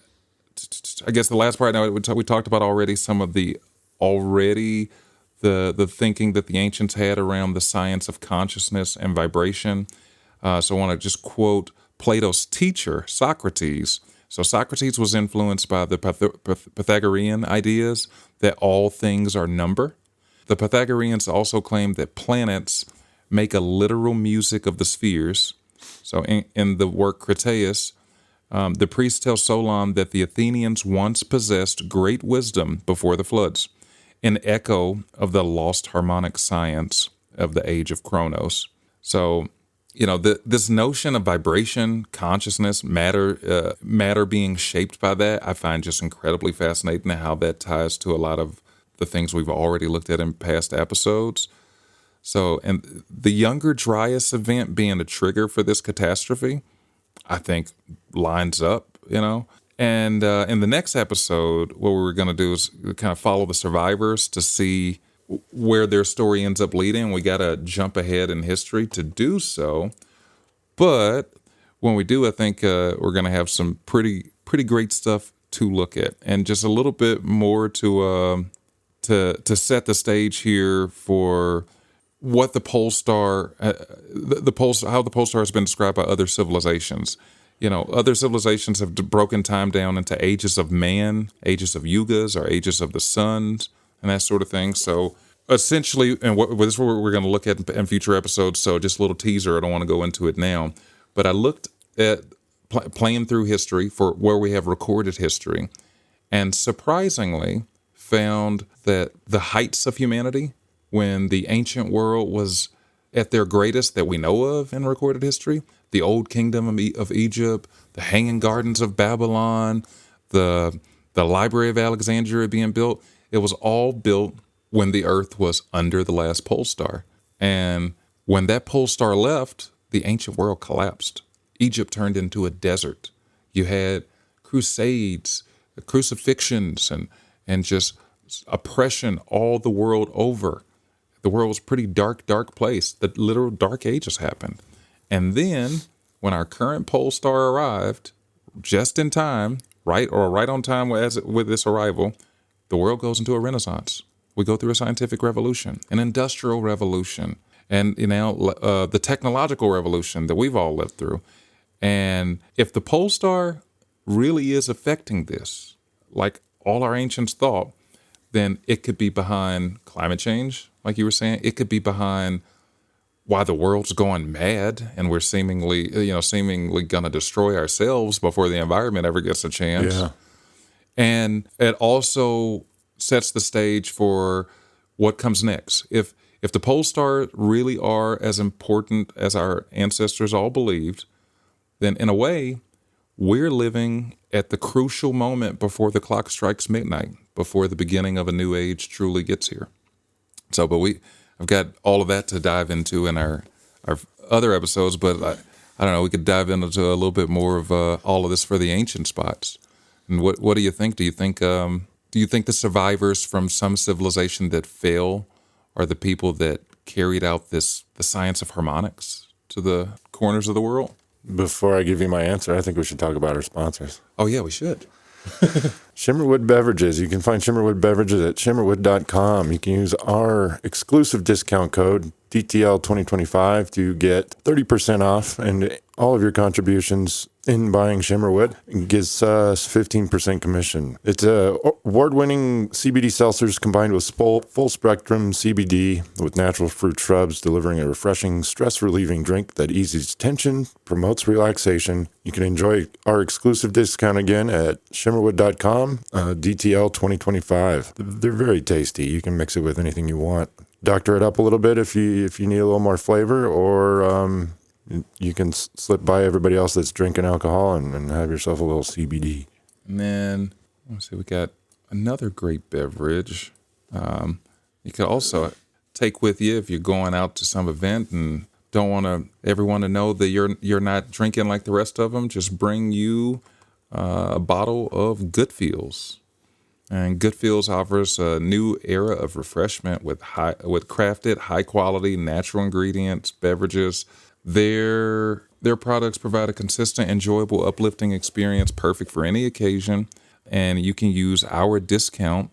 I guess the last part, now we talked about already some of the thinking that the ancients had around the science of consciousness and vibration. So I want to just quote Plato's teacher, Socrates. So Socrates was influenced by the Pythagorean ideas that all things are number. The Pythagoreans also claimed that planets make a literal music of the spheres. So in the work Critias, the priest tells Solon that the Athenians once possessed great wisdom before the floods, an echo of the lost harmonic science of the age of Kronos. So, this notion of vibration, consciousness, matter being shaped by that, I find just incredibly fascinating, how that ties to a lot of the things we've already looked at in past episodes. So, and the Younger Dryas event being a trigger for this catastrophe, I think lines up, And in the next episode, what we're going to do is kind of follow the survivors to see where their story ends up leading. We got to jump ahead in history to do so. But when we do, I think we're going to have some pretty great stuff to look at, and just a little bit more to set the stage here for what the pole star, how the pole star has been described by other civilizations. Other civilizations have broken time down into ages of man, ages of yugas, or ages of the suns, and that sort of thing. So essentially, and this is what we're going to look at in future episodes. So just a little teaser. I don't want to go into it now, but I looked at playing through history for where we have recorded history, and surprisingly found that the heights of humanity, when the ancient world was at their greatest that we know of in recorded history, the old kingdom of Egypt, the Hanging Gardens of Babylon, the Library of Alexandria being built, it was all built when the Earth was under the last pole star. And when that pole star left, the ancient world collapsed. Egypt turned into a desert. You had crusades, crucifixions, and just oppression all the world over. The world was a pretty dark place. The literal dark ages happened. And then when our current pole star arrived, just in time, right on time with this arrival, the world goes into a renaissance. We go through a scientific revolution, an industrial revolution, and the technological revolution that we've all lived through. And if the pole star really is affecting this, like all our ancients thought, then it could be behind climate change, like you were saying. It could be behind why the world's going mad and we're seemingly going to destroy ourselves before the environment ever gets a chance. Yeah. And it also sets the stage for what comes next. If the pole stars really are as important as our ancestors all believed, then in a way, we're living at the crucial moment before the clock strikes midnight, before the beginning of a new age truly gets here. So, but I've got all of that to dive into in our other episodes, but I don't know, we could dive into a little bit more of all of this for the ancient spots. And what do you think? Do you think the survivors from some civilization that fail are the people that carried out the science of harmonics to the corners of the world? Before I give you my answer, I think we should talk about our sponsors. Oh, yeah, we should. Shimmerwood Beverages. You can find Shimmerwood Beverages at shimmerwood.com. You can use our exclusive discount code, DTL2025, to get 30% off, and all of your contributions in buying Shimmerwood gives us 15% commission. It's award-winning CBD seltzers combined with full-spectrum CBD with natural fruit shrubs, delivering a refreshing, stress-relieving drink that eases tension, promotes relaxation. You can enjoy our exclusive discount again at shimmerwood.com, DTL2025. They're very tasty. You can mix it with anything you want. Doctor it up a little bit if you need a little more flavor, or you can slip by everybody else that's drinking alcohol and have yourself a little CBD. And then, let's see, we got another great beverage. You could also take with you if you're going out to some event and don't want everyone to know that you're not drinking like the rest of them. Just bring you a bottle of Good Feels. And Good Feels offers a new era of refreshment with crafted, high quality, natural ingredients, beverages. Their products provide a consistent, enjoyable, uplifting experience, perfect for any occasion. And you can use our discount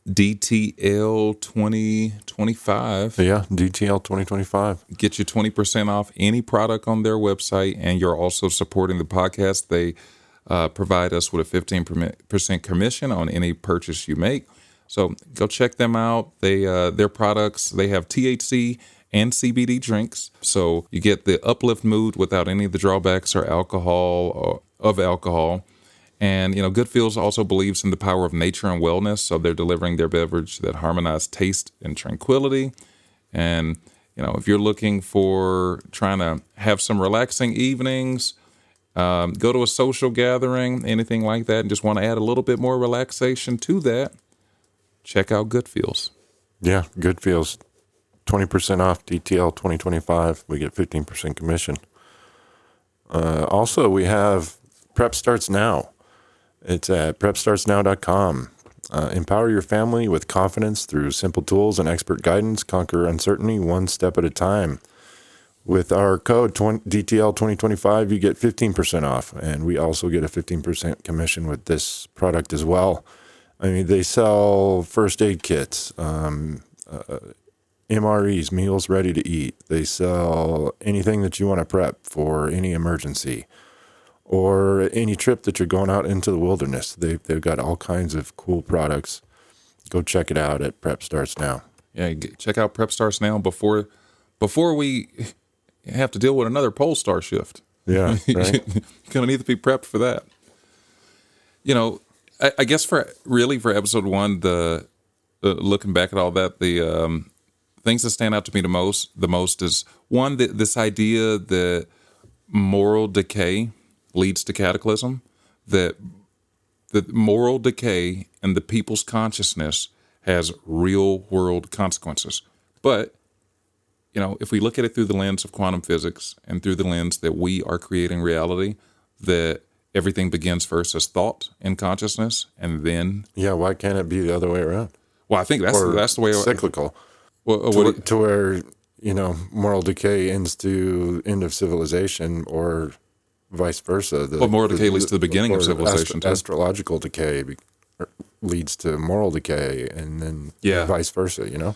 DTL 2025. Yeah, DTL 2025. Get you 20% off any product on their website, and you're also supporting the podcast. They provide us with a 15% commission on any purchase you make. So go check them out. Their products, they have THC and CBD drinks. So you get the uplift mood without any of the drawbacks or alcohol. And, Good Feels also believes in the power of nature and wellness. So they're delivering their beverage that harmonize taste and tranquility. And, if you're looking for trying to have some relaxing evenings, go to a social gathering, anything like that, and just want to add a little bit more relaxation to that, check out Good Feels. Yeah, Good Feels. 20% off DTL 2025. We get 15% commission. Also, we have Prep Starts Now. It's at prepstartsnow.com. Empower your family with confidence through simple tools and expert guidance. Conquer uncertainty one step at a time. With our code DTL 2025, you get 15% off, and we also get a 15% commission with this product as well. I mean, they sell first aid kits, MREs, meals ready to eat. They sell anything that you want to prep for any emergency or any trip that you're going out into the wilderness. They've got all kinds of cool products. Go check it out at Prep Starts Now. Yeah, check out Prep Starts Now before we have to deal with another pole star shift. Yeah, right. You're going to need to be prepped for that. I guess for episode 1, the looking back at all that, the things that stand out to me the most is one, this idea that moral decay leads to cataclysm, that moral decay and the people's consciousness has real world consequences. But if we look at it through the lens of quantum physics and through the lens that we are creating reality, that everything begins first as thought and consciousness, and then... Yeah, why can't it be the other way around? Well, I think that's the way... Cyclical. To where, moral decay ends to end of civilization, or vice versa. Moral decay leads to the beginning of civilization. Astrological decay leads to moral decay, and then vice versa,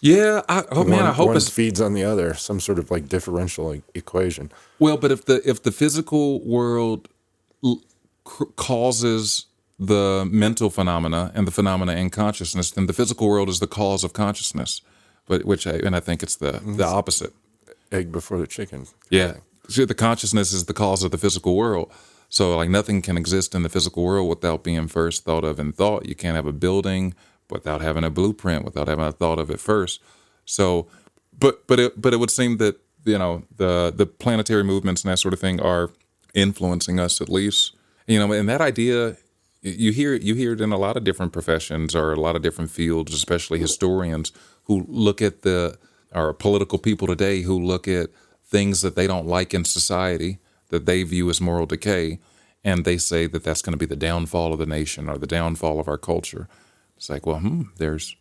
Yeah, I hope one feeds on the other, some sort of like differential equation. Well, but if the physical world causes the mental phenomena and the phenomena in consciousness, then the physical world is the cause of consciousness. But I think it's the opposite. Egg before the chicken. Yeah, so the consciousness is the cause of the physical world. So like nothing can exist in the physical world without being first thought of in thought. You can't have a building without having a blueprint, without having a thought of it first. So, but it would seem that the planetary movements and that sort of thing are influencing us at least. And that idea, you hear it in a lot of different professions or a lot of different fields, especially historians who look at our political people today who look at things that they don't like in society that they view as moral decay, and they say that that's going to be the downfall of the nation or the downfall of our culture. It's like, well, there's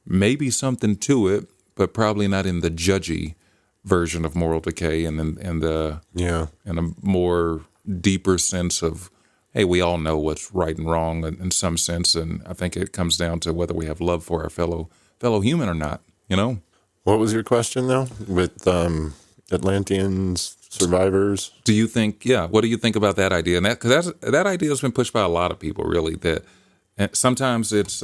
maybe something to it, but probably not in the judgy version of moral decay, and in a more deeper sense of, hey, we all know what's right and wrong in some sense, and I think it comes down to whether we have love for our fellow human or not. What was your question though with Atlanteans, survivors? Do you think? Yeah, what do you think about that idea? And because that idea has been pushed by a lot of people, really. That sometimes it's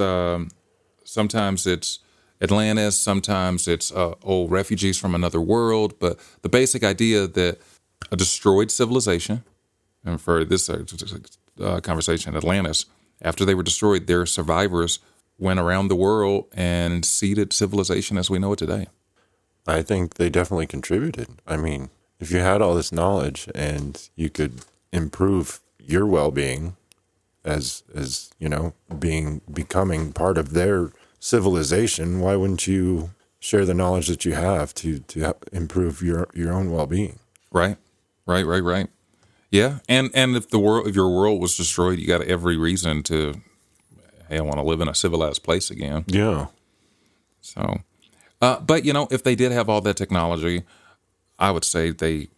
Atlantis, sometimes it's refugees from another world. But the basic idea that a destroyed civilization, and for this conversation, Atlantis, after they were destroyed, their survivors went around the world and seeded civilization as we know it today. I think they definitely contributed. I mean, if you had all this knowledge and you could improve your well-being as becoming part of their civilization, why wouldn't you share the knowledge that you have to improve your own well-being? Right. Yeah. And if your world was destroyed, you got every reason to hey, I want to live in a civilized place again. Yeah. So, but if they did have all that technology, I would say they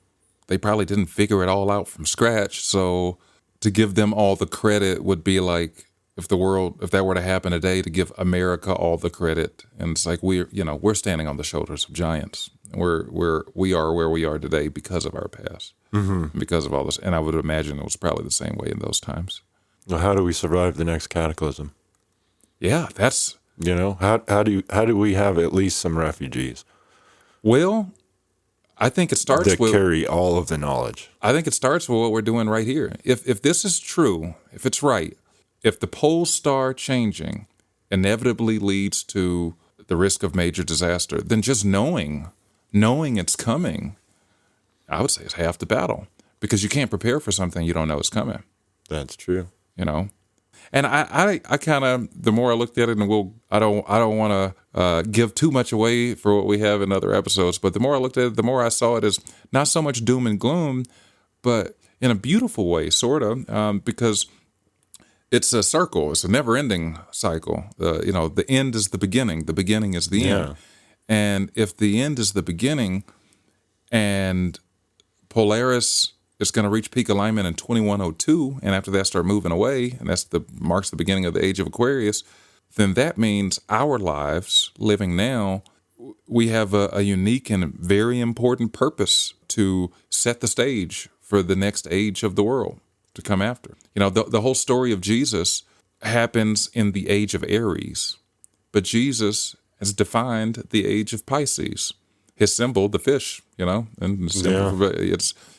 probably didn't figure it all out from scratch. So to give them all the credit would be like if that were to happen today, to give America all the credit. And it's like we're standing on the shoulders of giants. We are where we are today because of our past, because of all this. And I would imagine it was probably the same way in those times. Well, how do we survive the next cataclysm? Yeah, that's how do we have at least some refugees? Well, I think it starts that carry all of the knowledge. I think it starts with what we're doing right here. If this is true, if it's right, if the pole star changing inevitably leads to the risk of major disaster, then just knowing it's coming, I would say it's half the battle, because you can't prepare for something you don't know is coming. That's true. And I kind of, the more I looked at it, and I don't want to give too much away for what we have in other episodes, but the more I looked at it, the more I saw it as not so much doom and gloom, but in a beautiful way, sort of, because it's a circle. It's a never-ending cycle. The end is the beginning is the end. And if the end is the beginning, and Polaris is going to reach peak alignment in 2102, and after that start moving away, and marks the beginning of the age of Aquarius, then that means our lives living now, we have a unique and very important purpose to set the stage for the next age of the world to come after. The whole story of Jesus happens in the age of Aries, but Jesus has defined the age of Pisces. His symbol, the fish, and the symbol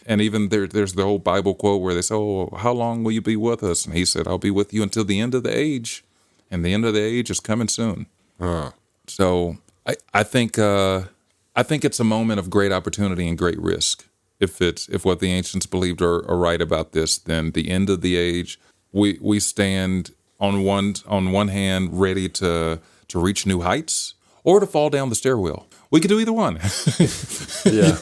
and even there's the whole Bible quote where they say, "Oh, how long will you be with us?" And he said, "I'll be with you until the end of the age," and the end of the age is coming soon. So I think it's a moment of great opportunity and great risk. If what the ancients believed are right about this, then the end of the age, we stand on one hand ready to reach new heights or to fall down the stairwell. We could do either one. Yeah.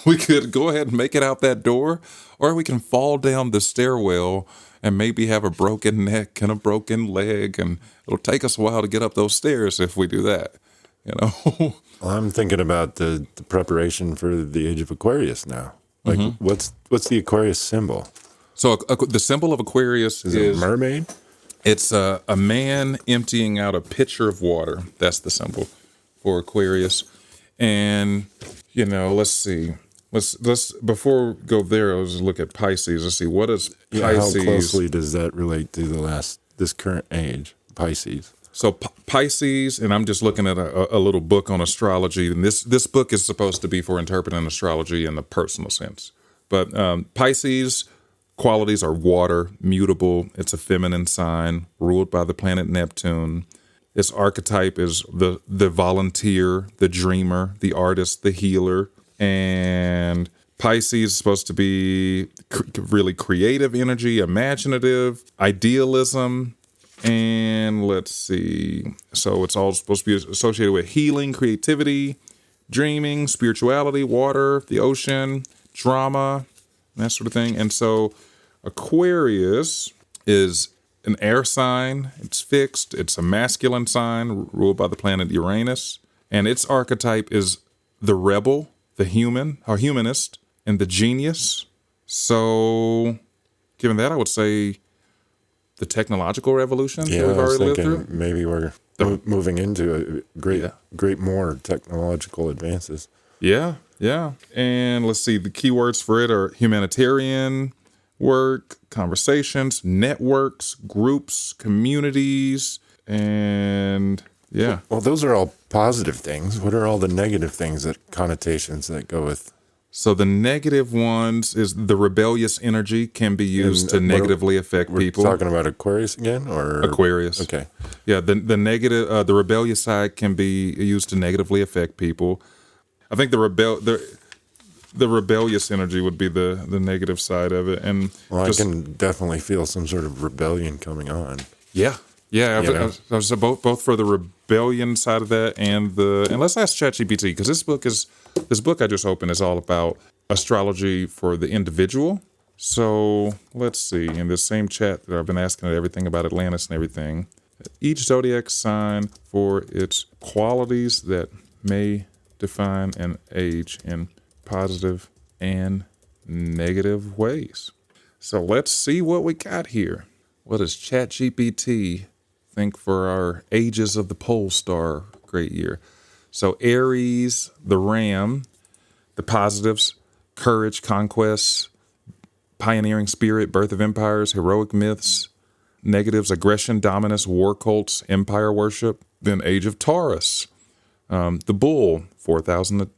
We could go ahead and make it out that door, or we can fall down the stairwell and maybe have a broken neck and a broken leg, and it'll take us a while to get up those stairs if we do that. Well, I'm thinking about the preparation for the age of Aquarius now. Like, what's the Aquarius symbol? So the symbol of Aquarius is it a mermaid? It's a man emptying out a pitcher of water. That's the symbol for Aquarius. And let's see. Let's before we go there, let's look at Pisces. Let's see, what is Pisces? How closely does that relate to this current age, Pisces? So Pisces, and I'm just looking at a little book on astrology, and this book is supposed to be for interpreting astrology in the personal sense. But Pisces qualities are water, mutable. It's a feminine sign, ruled by the planet Neptune. Its archetype is the volunteer, the dreamer, the artist, the healer. And Pisces is supposed to be really creative energy, imaginative, idealism. And let's see. So it's all supposed to be associated with healing, creativity, dreaming, spirituality, water, the ocean, drama, that sort of thing. And so Aquarius is an air sign. It's fixed. It's a masculine sign ruled by the planet Uranus. And its archetype is the rebel, the human, or humanist, and the genius. So given that, I would say the technological revolution that we've already lived through. Maybe we're moving into a great more technological advances. Yeah. And let's see, the keywords for it are humanitarian work, conversations, networks, groups, communities, and yeah. Well, those are all positive things. What are all the negative things, connotations that go with? So the negative ones is the rebellious energy can be used to negatively affect people. We're talking about Aquarius again, or Aquarius? Okay. Yeah, the negative, the rebellious side can be used to negatively affect people. I think the rebellious energy would be the negative side of it, and I can definitely feel some sort of rebellion coming on. Yeah. I was both for the rebellion side of that and let's ask ChatGPT, because this book I just opened is all about astrology for the individual, So let's see. In this same chat that I've been asking everything about Atlantis and everything, each zodiac sign for its qualities that may define an age in positive and negative ways. So let's see what we got here. What does ChatGPT think for our ages of the pole star great year? So Aries, the ram, the positives, courage, conquests, pioneering spirit, birth of empires, heroic myths. Negatives, aggression, dominance, war cults, empire worship. Then age of Taurus, the bull, 4,000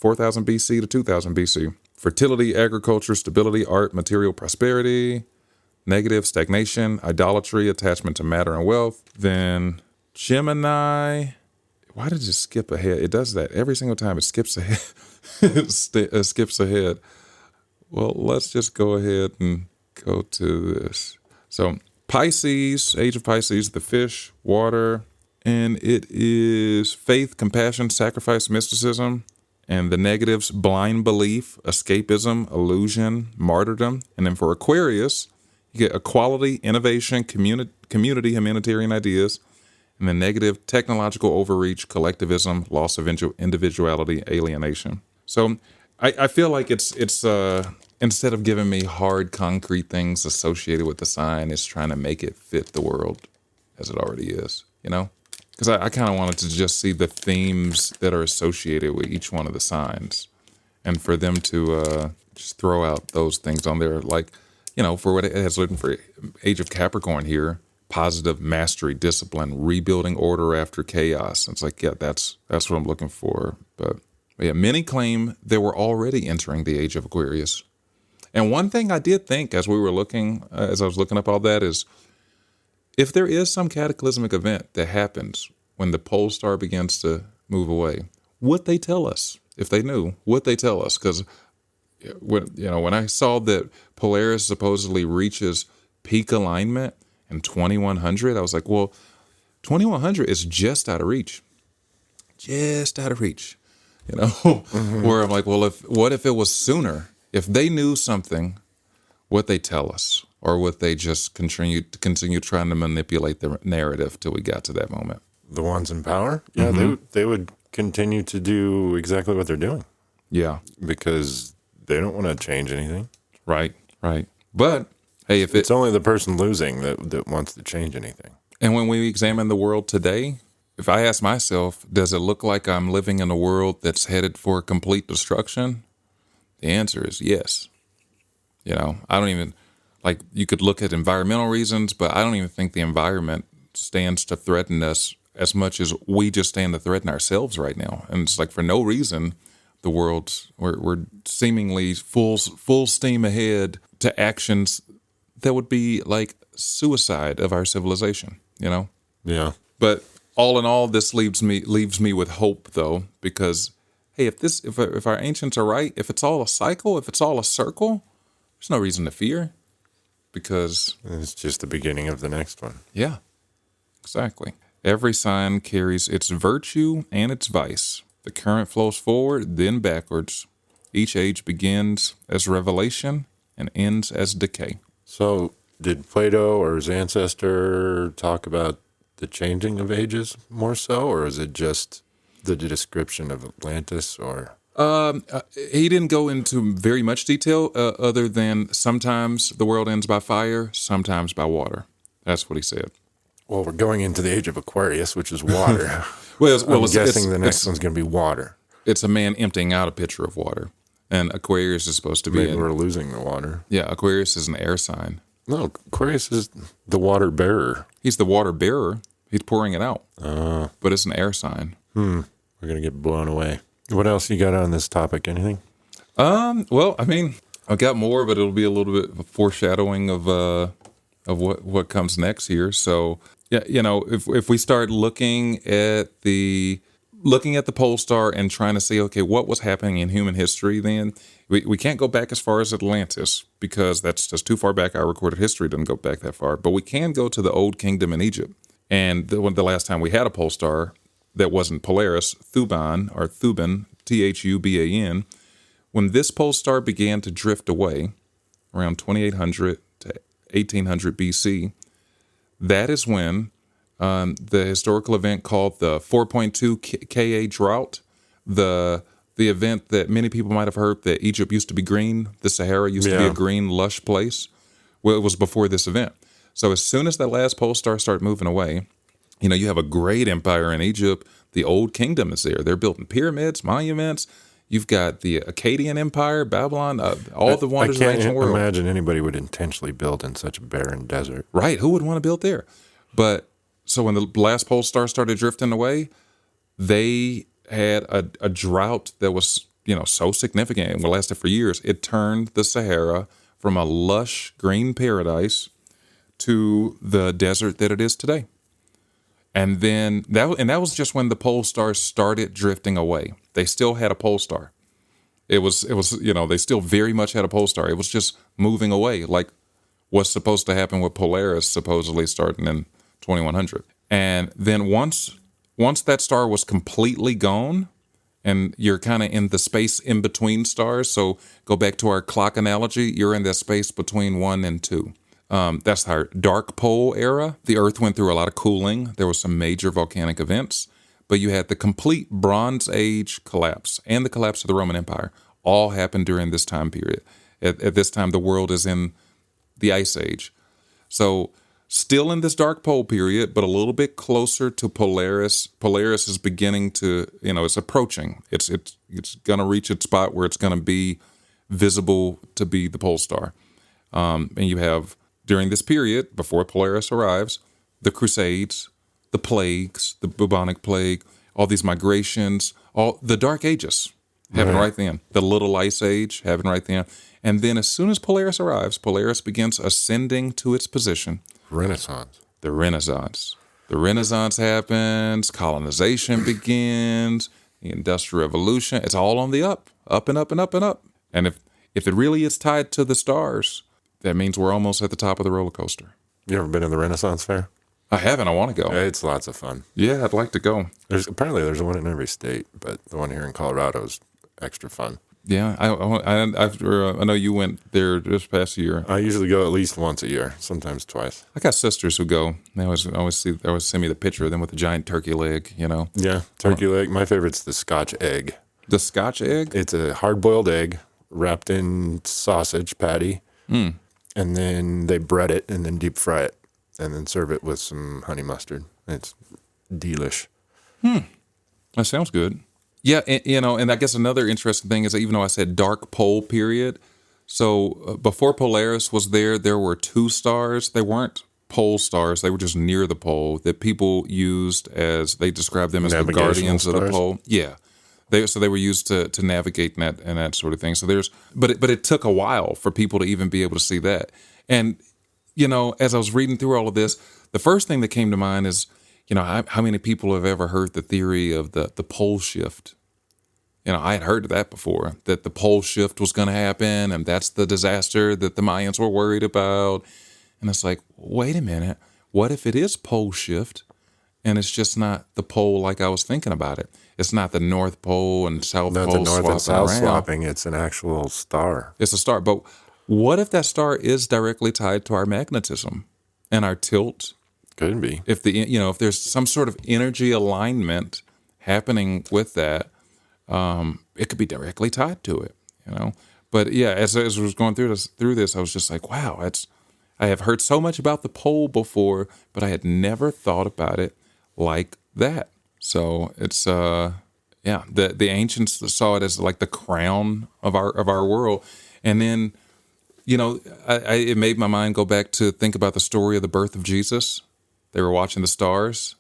BC to 2000 BC. Fertility, agriculture, stability, art, material prosperity. Negative, stagnation, idolatry, attachment to matter and wealth. Then Gemini. Why did it skip ahead? It does that every single time. It skips ahead. It skips ahead. Well, let's just go ahead and go to this. So Pisces, age of Pisces, the fish, water, and it is faith, compassion, sacrifice, mysticism, and the negatives, blind belief, escapism, illusion, martyrdom. And then for Aquarius, you get equality, innovation, community, humanitarian ideas, and the negative, technological overreach, collectivism, loss of individuality, alienation. So I feel like it's instead of giving me hard, concrete things associated with the sign, it's trying to make it fit the world as it already is, you know? Because I kind of wanted to just see the themes that are associated with each one of the signs, and for them to just throw out those things on there, like, you know, for what it has written for age of Capricorn here, positive mastery, discipline, rebuilding order after chaos. It's like, yeah, that's what I'm looking for. But yeah, many claim they were already entering the age of Aquarius. And one thing I did think as we were looking, as I was looking up all that, is if there is some cataclysmic event that happens when the pole star begins to move away, would they tell us? If they knew, would they tell us? Because when I saw that Polaris supposedly reaches peak alignment in 2100, I was like, well, 2100 is just out of reach. Just out of reach. You know, where I'm like, well, what if it was sooner? If they knew something, would they tell us? Or would they just continue trying to manipulate the narrative till we got to that moment? The ones in power? Yeah, they would continue to do exactly what they're doing. Yeah. Because they don't want to change anything. Right. But, hey, if it's only the person losing that wants to change anything. And when we examine the world today, if I ask myself, does it look like I'm living in a world that's headed for complete destruction? The answer is yes. You know, I don't even, like, you could look at environmental reasons, but I don't even think the environment stands to threaten us as much as we just stand to threaten ourselves right now. And it's like, for no reason, the world's, we're seemingly full steam ahead to actions that would be like suicide of our civilization, you know? Yeah. But all in all, this leaves me with hope, though, because hey, if our ancients are right, if it's all a cycle, if it's all a circle, there's no reason to fear, because it's just the beginning of the next one. Yeah, exactly. Every sign carries its virtue and its vice. The current flows forward, then backwards. Each age begins as revelation and ends as decay. So, did Plato or his ancestor talk about the changing of ages more so, or is it just the description of Atlantis? Or he didn't go into very much detail, other than sometimes the world ends by fire, sometimes by water. That's what he said. Well, we're going into the age of Aquarius, which is water. I'm guessing the next one's going to be water. It's a man emptying out a pitcher of water, and Aquarius is supposed to be. Maybe we're losing the water. Yeah, Aquarius is an air sign. No, Aquarius is the water bearer. He's the water bearer. He's pouring it out. But it's an air sign. We're going to get blown away. What else you got on this topic? Anything? Well, I mean, I've got more, but it'll be a little bit of a foreshadowing of what comes next here. So, yeah, you know, if we start looking at the pole star and trying to see, okay, what was happening in human history then, we can't go back as far as Atlantis, because that's just too far back. Our recorded history doesn't go back that far. But we can go to the Old Kingdom in Egypt. And the last time we had a pole star that wasn't Polaris, Thuban, Thuban, Thuban, when this pole star began to drift away, around 2800 to 1800 BC. That is when the historical event called the 4.2 Ka drought, the event that many people might have heard, that Egypt used to be green, the Sahara used to be a green, lush place. Well, it was before this event. So as soon as that last pole star started moving away, you have a great empire in Egypt. The Old Kingdom is there. They're building pyramids, monuments. You've got the Akkadian Empire, Babylon, all the wonders of the ancient world. I can't imagine anybody would intentionally build in such a barren desert. Right. Who would want to build there? But so when the last pole star started drifting away, they had a drought that was, so significant and lasted for years. It turned the Sahara from a lush green paradise to the desert that it is today. And then that was just when the pole stars started drifting away. They still had a pole star. It was they still very much had a pole star. It was just moving away, like what's supposed to happen with Polaris supposedly starting in 2100. And then once that star was completely gone, and you're kind of in the space in between stars, so go back to our clock analogy, you're in that space between 1 and 2. That's our dark pole era. The Earth went through a lot of cooling. There were some major volcanic events, but you had the complete Bronze Age collapse and the collapse of the Roman Empire all happened during this time period. At this time, the world is in the Ice Age. So still in this dark pole period, but a little bit closer to Polaris. Polaris is beginning to, it's approaching. It's going to reach its spot where it's going to be visible to be the pole star. And you have, during this period, before Polaris arrives, the Crusades, the plagues, the bubonic plague, all these migrations, all the Dark Ages happen right then. The Little Ice Age happen right then. And then as soon as Polaris arrives, Polaris begins ascending to its position. Renaissance. The Renaissance. The Renaissance happens, colonization begins, the Industrial Revolution. It's all on the up and up and up and up. And if it really is tied to the stars, that means we're almost at the top of the roller coaster. You ever been to the Renaissance Fair? I haven't. I want to go. It's lots of fun. Yeah, I'd like to go. There's one in every state, but the one here in Colorado is extra fun. Yeah, I know you went there this past year. I usually go at least once a year, sometimes twice. I got sisters who go. They always send me the picture of them with a giant turkey leg. Yeah, turkey leg. My favorite's the Scotch egg. The Scotch egg. It's a hard-boiled egg wrapped in sausage patty, and then they bread it and then deep fry it, and then serve it with some honey mustard. It's delish. That sounds good. Yeah, and I guess another interesting thing is that even though I said dark pole period, so before Polaris was there were two stars. They weren't pole stars. They were just near the pole that people used as, they described them as the guardians of the pole. Yeah. They were used to navigate and that sort of thing. So but it took a while for people to even be able to see that. And, as I was reading through all of this, the first thing that came to mind is, how many people have ever heard the theory of the pole shift? I had heard of that before, that the pole shift was going to happen, and that's the disaster that the Mayans were worried about. And it's like, wait a minute, what if it is pole shift, and it's just not the pole like I was thinking about it? It's not the North Pole and South Pole the North and South around. swapping. It's an actual star. It's a star. But what if that star is directly tied to our magnetism and our tilt? Could be. If if there's some sort of energy alignment happening with that, it could be directly tied to it. But yeah, as I was going through this, I was just like, wow, I have heard so much about the pole before, but I had never thought about it like that. So it's the ancients saw it as like the crown of our world, and then it made my mind go back to think about the story of the birth of Jesus. They were watching the stars.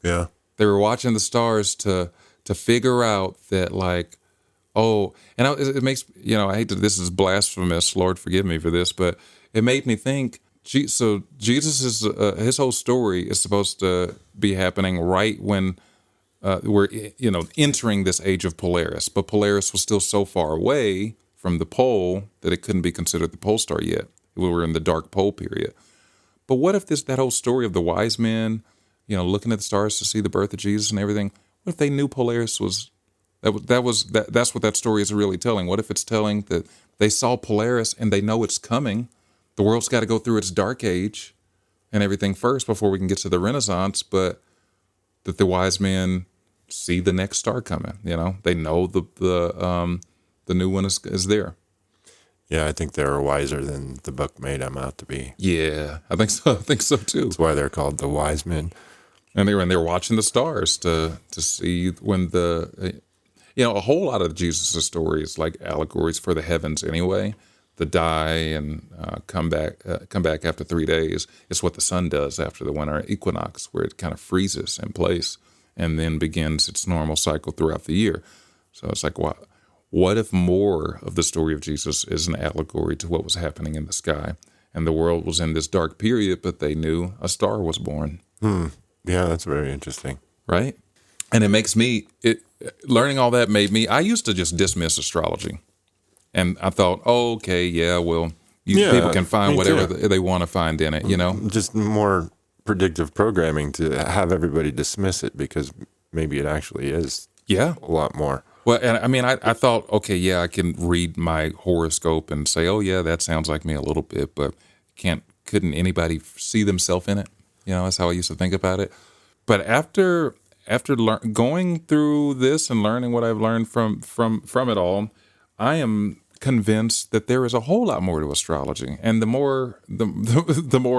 Yeah. They were watching the stars to figure out that, like, it makes, I hate that this is blasphemous, Lord forgive me for this, but it made me think, so Jesus is, his whole story is supposed to be happening right when we're, entering this age of Polaris, but Polaris was still so far away from the pole that it couldn't be considered the pole star yet. We were in the dark pole period. But what if that whole story of the wise men, looking at the stars to see the birth of Jesus and everything, what if they knew Polaris was, that's what that story is really telling? What if it's telling that They saw Polaris and they know it's coming. The world's got to go through its dark age and everything first before we can get to the Renaissance, but that the wise men see the next star coming, They know the new one is there. Yeah, I think they're wiser than the book made them out to be. Yeah, I think so. I think so too. That's why they're called the wise men. And they're watching the stars to see when a whole lot of Jesus' stories like allegories for the heavens anyway. The die and come back after 3 days. It's what the sun does after the winter equinox, where it kind of freezes in place and then begins its normal cycle throughout the year. So it's like, what if more of the story of Jesus is an allegory to what was happening in the sky? And the world was in this dark period, but they knew a star was born. Yeah, that's very interesting. Right? And learning all that I used to just dismiss astrology. And I thought, okay, yeah, well, people can find whatever they want to find in it, Just more predictive programming to have everybody dismiss it because maybe it actually is a lot more. Well, and I mean, I thought, okay, yeah, I can read my horoscope and say, oh, yeah, that sounds like me a little bit, but couldn't anybody see themselves in it? That's how I used to think about it. But after going through this and learning what I've learned from it all, I am convinced that there is a whole lot more to astrology. And the more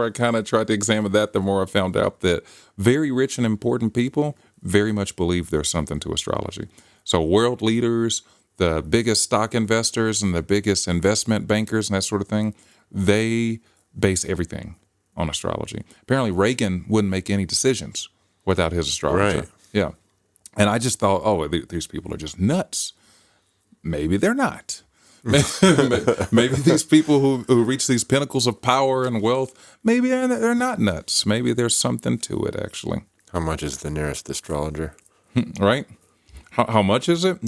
I kind of tried to examine that, the more I found out that very rich and important people very much believe there's something to astrology. So world leaders, the biggest stock investors and the biggest investment bankers and that sort of thing, they base everything on astrology. Apparently Reagan wouldn't make any decisions without his astrologer. Right. Yeah. And I just thought, these people are just nuts. Maybe they're not. Maybe these people who reach these pinnacles of power and wealth, maybe they're not nuts. Maybe there's something to it, actually. How much is the nearest astrologer? Right? How much is it?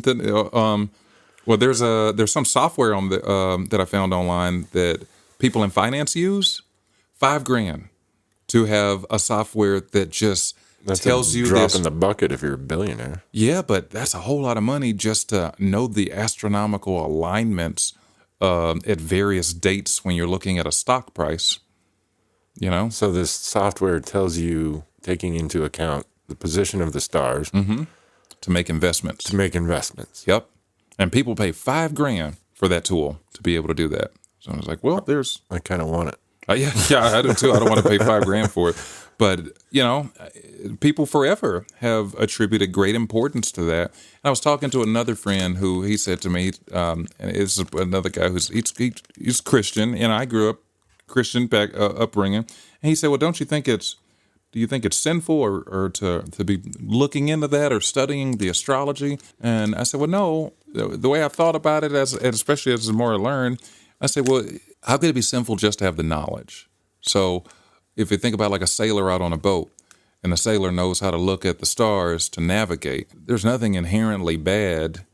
Well, there's some software on that I found online that people in finance use. $5,000 to have a software that just tells you drop in the bucket if you're a billionaire. Yeah, but that's a whole lot of money just to know the astronomical alignments at various dates when you're looking at a stock price. So this software tells you, taking into account the position of the stars, to make investments. Yep, and people pay $5,000 for that tool to be able to do that. So I was like, well, I kind of want it. Yeah, I do too. I don't want to pay $5,000 for it. But, people forever have attributed great importance to that. And I was talking to another friend who he said to me, and it's another guy he's Christian, and I grew up Christian upbringing. And he said, well, do you think it's sinful or to be looking into that or studying the astrology? And I said, well, no. The way I thought about it, especially as the more I learned, I said, well, how could it be sinful just to have the knowledge? So if you think about like a sailor out on a boat, and the sailor knows how to look at the stars to navigate, there's nothing inherently bad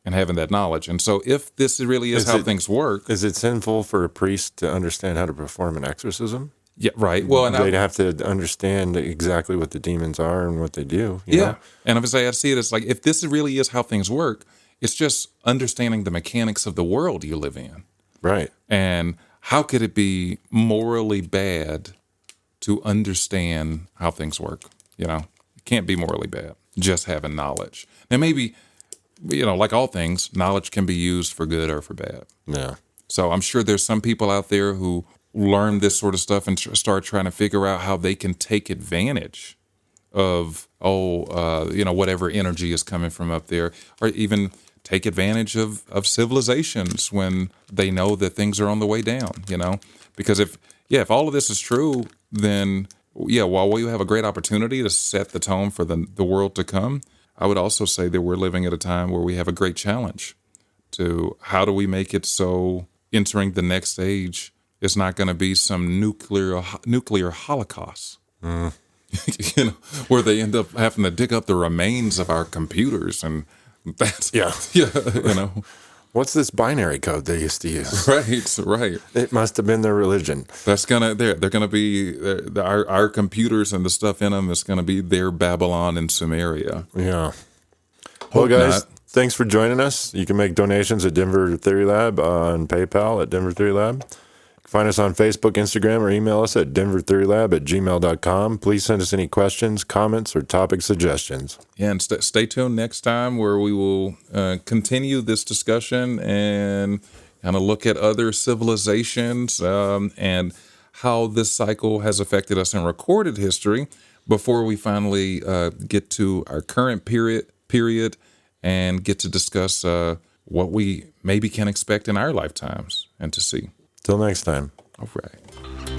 in having that knowledge. And so if this really is how things work... Is it sinful for a priest to understand how to perform an exorcism? Yeah, right. Well, and they'd have to understand exactly what the demons are and what they do. You know? And I see it as like, if this really is how things work, it's just understanding the mechanics of the world you live in. Right. And how could it be morally bad to understand how things work? It can't be morally bad, just having knowledge. And maybe, like all things, knowledge can be used for good or for bad. Yeah. So I'm sure there's some people out there who learn this sort of stuff and start trying to figure out how they can take advantage of, whatever energy is coming from up there, or even take advantage of civilizations when they know that things are on the way down, Because if all of this is true, then, while we have a great opportunity to set the tone for the world to come, I would also say that we're living at a time where we have a great challenge to how do we make it so entering the next age is not going to be some nuclear holocaust, where they end up having to dig up the remains of our computers and that's What's this binary code they used to use? Right. It must have been their religion. That's they're gonna be our computers and the stuff in them is gonna be their Babylon and Sumeria. Yeah. Well, guys, Thanks for joining us. You can make donations at Denver Theory Lab on PayPal at Denver Theory Lab. Find us on Facebook, Instagram, or email us at denvertheorylab@gmail.com. Please send us any questions, comments, or topic suggestions. Yeah, and stay tuned next time where we will continue this discussion and kind of look at other civilizations and how this cycle has affected us in recorded history before we finally get to our current period and get to discuss what we maybe can expect in our lifetimes and to see. Till next time. All right.